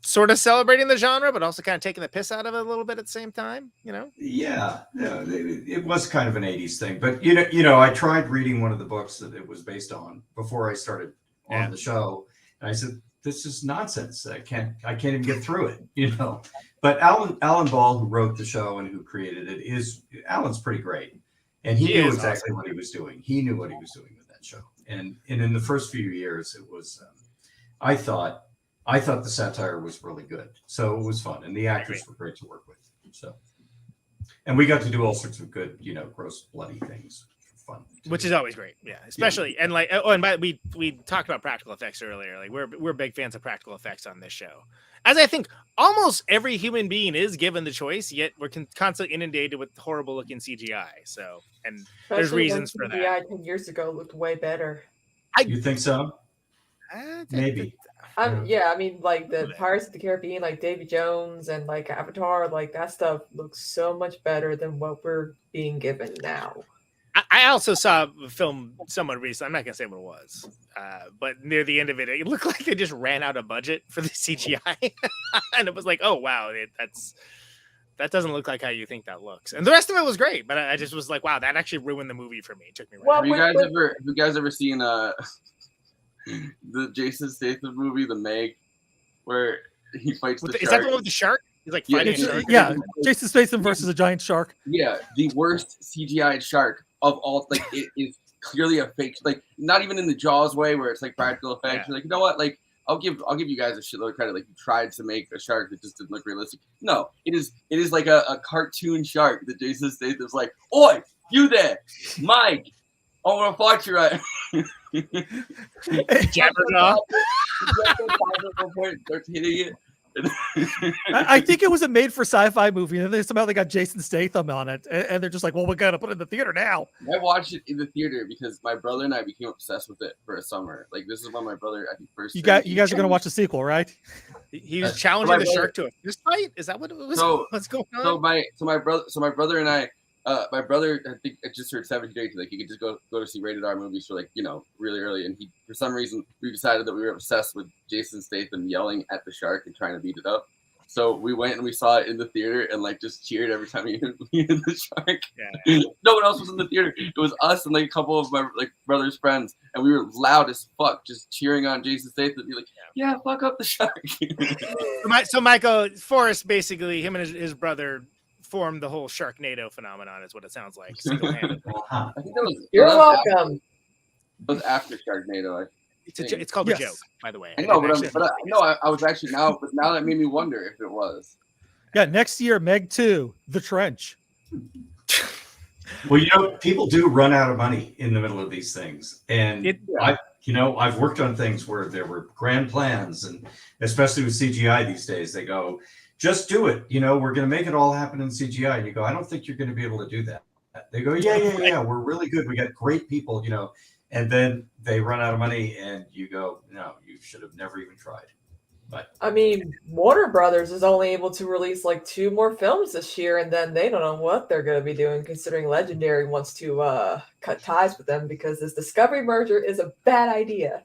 sort of celebrating the genre, but also kind of taking the piss out of it a little bit at the same time, you know? Yeah, it was kind of an 80s thing, but you know, I tried reading one of the books that it was based on before I started on the show. And I said, this is nonsense. I can't even get through it, you know. But Alan Ball, who wrote the show and who created it, Alan's pretty great, and he knew exactly what he was doing. He knew what he was doing with that show, and in the first few years, it was. I thought the satire was really good, so it was fun, and the actors were great to work with. So, and we got to do all sorts of good, you know, gross, bloody things. Fun, which is always great, especially and like we talked about practical effects earlier. Like we're big fans of practical effects on this show, as I think almost every human being is given the choice. Yet we're constantly inundated with horrible looking CGI. So and there's reasons for that. CGI 10 years ago looked way better. You think so? Maybe. Yeah, I mean, like the Pirates of the Caribbean, like Davy Jones and like Avatar, like that stuff looks so much better than what we're being given now. I also saw a film somewhat recently. I'm not gonna say what it was, but near the end of it, it looked like they just ran out of budget for the CGI, and it was like, oh wow, that doesn't look like how you think that looks. And the rest of it was great, but I just was like, wow, that actually ruined the movie for me. It took me. Have you guys ever seen the Jason Statham movie, The Meg, where he fights the shark? Is that the one with the shark? He's like fighting a shark. Yeah, Jason Statham versus a giant shark. Yeah, the worst CGI shark of all. Like it is clearly a fake. Like not even in the Jaws way where it's like practical effects. You're like, you know what? Like I'll give you guys a shitload of credit. Like you tried to make a shark that just didn't look realistic. No, it is like a cartoon shark that Jason Statham's like, oi, you there, Mike. I want to fight you right. I think it was a made-for-sci-fi movie, and then somehow they got Jason Statham on it, and they're just like, "Well, we got to put it in the theater now." I watched it in the theater because my brother and I became obsessed with it for a summer. Like this is when my brother, I think, first. You guys are going to watch the sequel, right? He was challenging the shark to a fist fight. Is that what it was? What's going on? So my brother and I. My brother, I think, I just heard 17 like he could just go to see rated R movies for like, you know, really early. And he, for some reason, we decided that we were obsessed with Jason Statham yelling at the shark and trying to beat it up. So we went and we saw it in the theater and like just cheered every time he hit the shark. Yeah. No one else was in the theater. It was us and like a couple of my like brother's friends, and we were loud as fuck, just cheering on Jason Statham. Be like, yeah, fuck up the shark. So Michael Forrest, basically, him and his brother formed the whole Sharknado phenomenon, is what it sounds like. I think that was, You're welcome. It was after Sharknado. It's called a joke, by the way. I know, I was actually now that made me wonder if it was. Yeah, next year, Meg 2, The Trench. Well, you know, people do run out of money in the middle of these things, and I've worked on things where there were grand plans, and especially with CGI these days, they go, just do it. You know, we're going to make it all happen in CGI. And you go, I don't think you're going to be able to do that. They go, yeah. We're really good. We got great people, you know, and then they run out of money and you go, no, you should have never even tried. But I mean, Warner Brothers is only able to release like 2 more films this year, and then they don't know what they're going to be doing, considering Legendary wants to cut ties with them because this Discovery merger is a bad idea.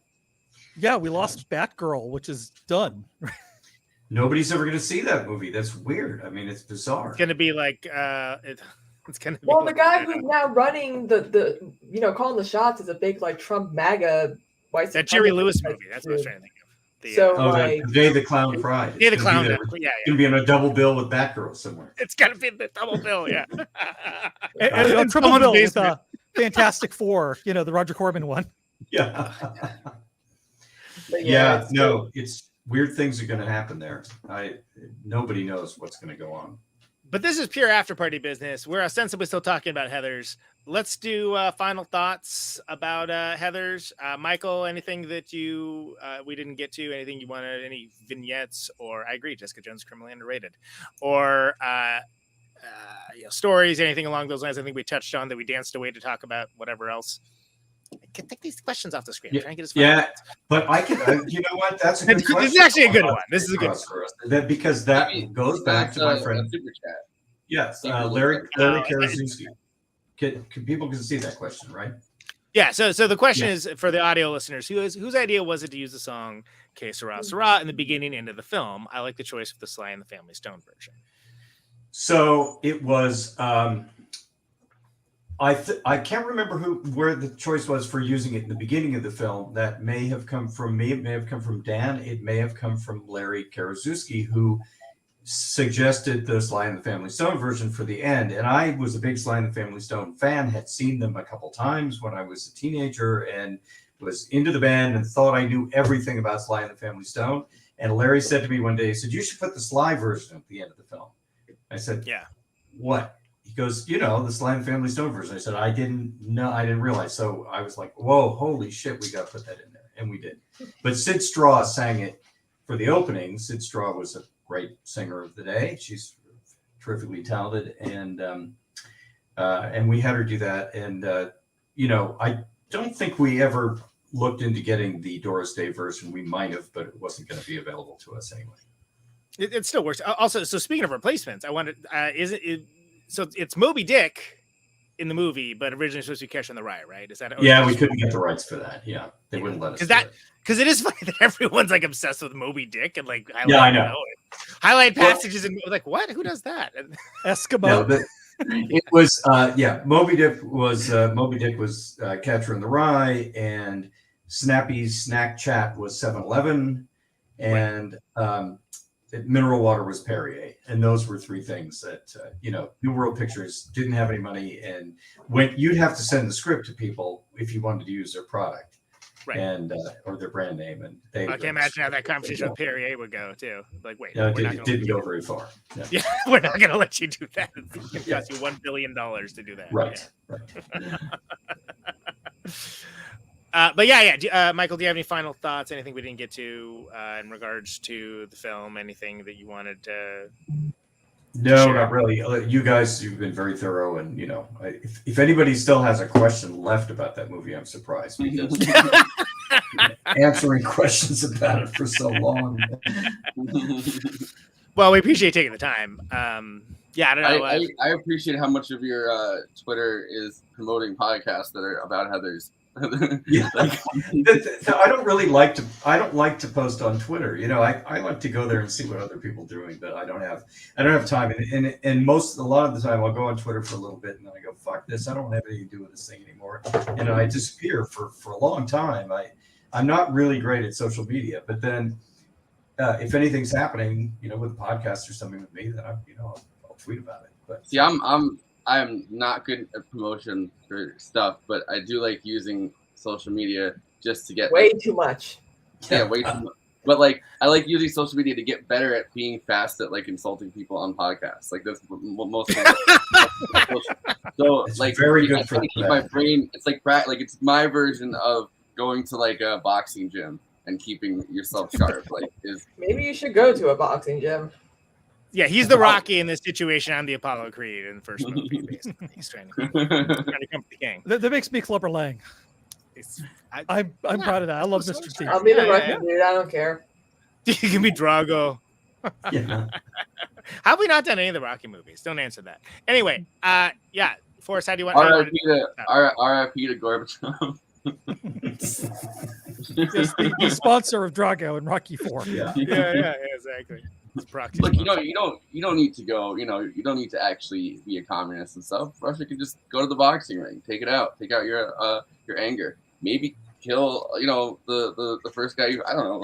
Yeah, we lost Batgirl, which is done. Nobody's ever going to see that movie. That's weird. I mean, it's bizarre. It's going to be like, it's going to be. Well, the guy who's now running the calling the shots is a big like Trump MAGA. That Jerry Lewis movie. That's what I was trying to think of. The Day the Clown Cried. Day the Clown. It's going to be on a double bill with Batgirl somewhere. It's got to be the double bill, yeah. and triple bill with Fantastic Four. You know, the Roger Corman one. Yeah. But yeah. No, weird things are going to happen there. Nobody knows what's going to go on. But this is pure after party business. We're ostensibly still talking about Heathers. Let's do final thoughts about Heathers. Michael, anything that we didn't get to? Anything you wanted? Any vignettes? Or I agree, Jessica Jones criminally underrated. Or stories? Anything along those lines? I think we touched on that. We danced away to talk about whatever else. I can take these questions off the screen. Try and get But I can. You know what? That's a good question. This is actually a good one. This is a good one. Because that goes back to my friend. Super chat. Yes, Larry Karaszewski. People can see that question, right? Yeah. So the question is for the audio listeners: whose idea was it to use the song "Que Sera Sera" in the beginning end of the film? I like the choice of the Sly and the Family Stone version. So it was. I can't remember where the choice was for using it in the beginning of the film. That may have come from me. It may have come from Dan. It may have come from Larry Karaszewski, who suggested the Sly and the Family Stone version for the end. And I was a big Sly and the Family Stone fan, had seen them a couple times when I was a teenager and was into the band and thought I knew everything about Sly and the Family Stone. And Larry said to me one day, he said, "You should put the Sly version at the end of the film." I said, "Yeah, what?" He goes, the Sly and the Family Stone version. I said, I didn't realize. So I was like, whoa, holy shit, we got to put that in there. And we did. But Sid Straw sang it for the opening. Sid Straw was a great singer of the day. She's terrifically talented. And we had her do that. And, I don't think we ever looked into getting the Doris Day version. We might have, but it wasn't going to be available to us anyway. It still works. Also, so speaking of replacements, I wanted, so it's Moby Dick in the movie, but originally supposed to be Catcher in the Rye, right? Is that? Yeah, we couldn't get the rights for that. Yeah, they wouldn't let us. Because it is funny that everyone's like obsessed with Moby Dick and like I know. Highlight passages and like what? Who does that? Eskimo. No, it was Moby Dick was Catcher in the Rye, and Snappy's Snack Chat was 7-Eleven, and Mineral Water was Perrier, and those were three things that New World Pictures didn't have any money, and when you'd have to send the script to people if you wanted to use their product, right, and or their brand name, and they. I can imagine how that conversation with Perrier would go too. Like, wait, no, it didn't go very far. No. Yeah, we're not going to let you do that. It's going to cost you $1 billion to do that. Right. Yeah. But yeah. Michael, do you have any final thoughts? Anything we didn't get to in regards to the film? Anything that you wanted to? No, not really. You guys, you've been very thorough, and if anybody still has a question left about that movie, I'm surprised because answering questions about it for so long. Well, we appreciate taking the time. I don't know. I appreciate how much of your Twitter is promoting podcasts that are about Heathers. Yeah. I don't really like to. I don't like to post on Twitter. I like to go there and see what other people are doing, but I don't have time. And a lot of the time, I'll go on Twitter for a little bit, and then I go, "Fuck this! I don't have anything to do with this thing anymore." And I disappear for a long time. I'm not really great at social media, but then if anything's happening, with a podcast or something with me, then I'll tweet about it. But see, I'm not good at promotion for stuff, but I do like using social media just to get way too much. Yeah, way too much. But I like using social media to get better at being fast at insulting people on podcasts. That's what most of so it's very good for keep my brain. It's it's my version of going to a boxing gym and keeping yourself sharp. Maybe you should go to a boxing gym. Yeah, he's the Rocky in this situation. I'm the Apollo Creed in the first movie. Basically, he's trying to come for the king. That makes me Clubber Lang. I'm proud of that. I love Mr. T. I'll be the Russian dude. I don't care. You can be Drago. Yeah. How have we not done any of the Rocky movies? Don't answer that. Anyway, Forrest, how do you want? R.I.P. to Gorbachev. the sponsor of Drago in Rocky 4. Yeah, exactly. Look, you don't need to go. You don't need to actually be a communist and stuff. Russia can just go to the boxing ring, take out your anger, maybe kill the first guy. I don't know.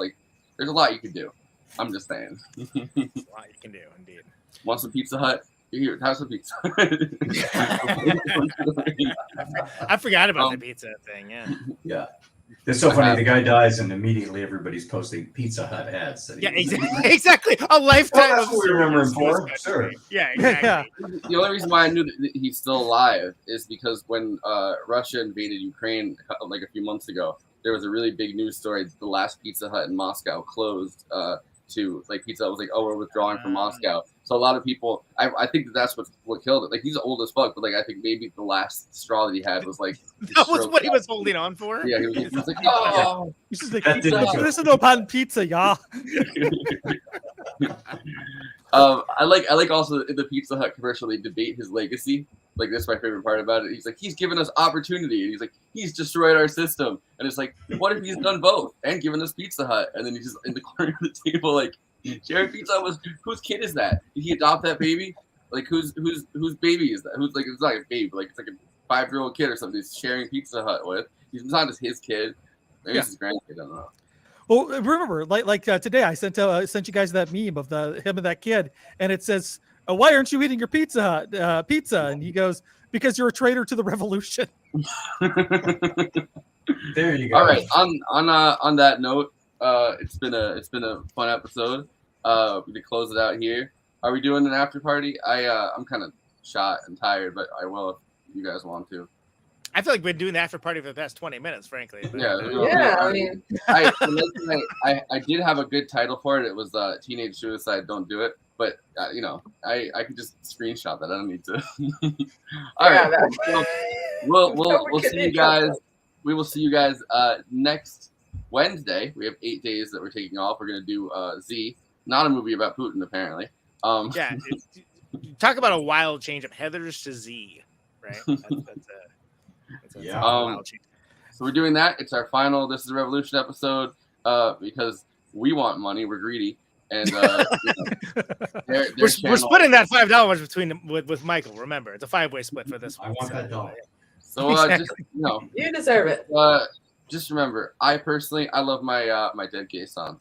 There's a lot you can do. I'm just saying. There's a lot you can do, indeed. Want some Pizza Hut? Here, have some pizza. I forgot about the pizza thing. Yeah. Yeah. It's so funny. The guy dies, and immediately everybody's posting Pizza Hut ads. That Yeah, exactly. A lifetime that's of what we remember him for. service. Sure. Yeah, exactly. The only reason why I knew that he's still alive is because when Russia invaded Ukraine like a few months ago, there was a really big news story. The last Pizza Hut in Moscow closed to like Pizza Hut was like, oh, we're withdrawing from Moscow. So a lot of people, I think that's what killed it. Like he's old as fuck, but like I think maybe the last straw that he had was like that was what he was holding on for. Yeah, he was like, oh, This is the That didn't go. this is no pan pizza, yeah. I like also in the Pizza Hut commercial they debate his legacy. Like that's my favorite part about it. He's like, he's given us opportunity, and he's like, he's destroyed our system. And it's like, what if he's done both and given us Pizza Hut? And then he's just in the corner of the table, like, Jared Pizza Hut was whose kid is that? Did he adopt that baby? Like whose baby is that? Who's like it's not a baby, like it's like a 5-year-old kid or something he's sharing Pizza Hut with. It's not just his kid. Maybe it's his grandkid. I don't know. Well, remember, like today, I sent you guys that meme of him and that kid, and it says, "Why aren't you eating your Pizza Hut pizza?" And he goes, "Because you're a traitor to the revolution." There you go. All right. On that note, it's been a fun episode. To close it out here, are we doing an after party? I'm kind of shot and tired, but I will if you guys want to. I feel like we've been doing the after party for the past 20 minutes, frankly. But, Yeah, I mean, I did have a good title for it. It was Teenage Suicide, Don't Do It. But I could just screenshot that. I don't need to. All right. We'll see you guys. We will see you guys next Wednesday. We have 8 days that we're taking off. We're gonna do Z, not a movie about Putin, apparently. Yeah, talk about a wild change of Heathers to Z, right? That's a wild change. So we're doing that. It's our final This is a Revolution episode because we want money. We're greedy. And we're splitting that $5 between with Michael. Remember, it's a 5-way split for this one. I want that dollar. So just you deserve it. Just remember, I love my my Dead Gay song.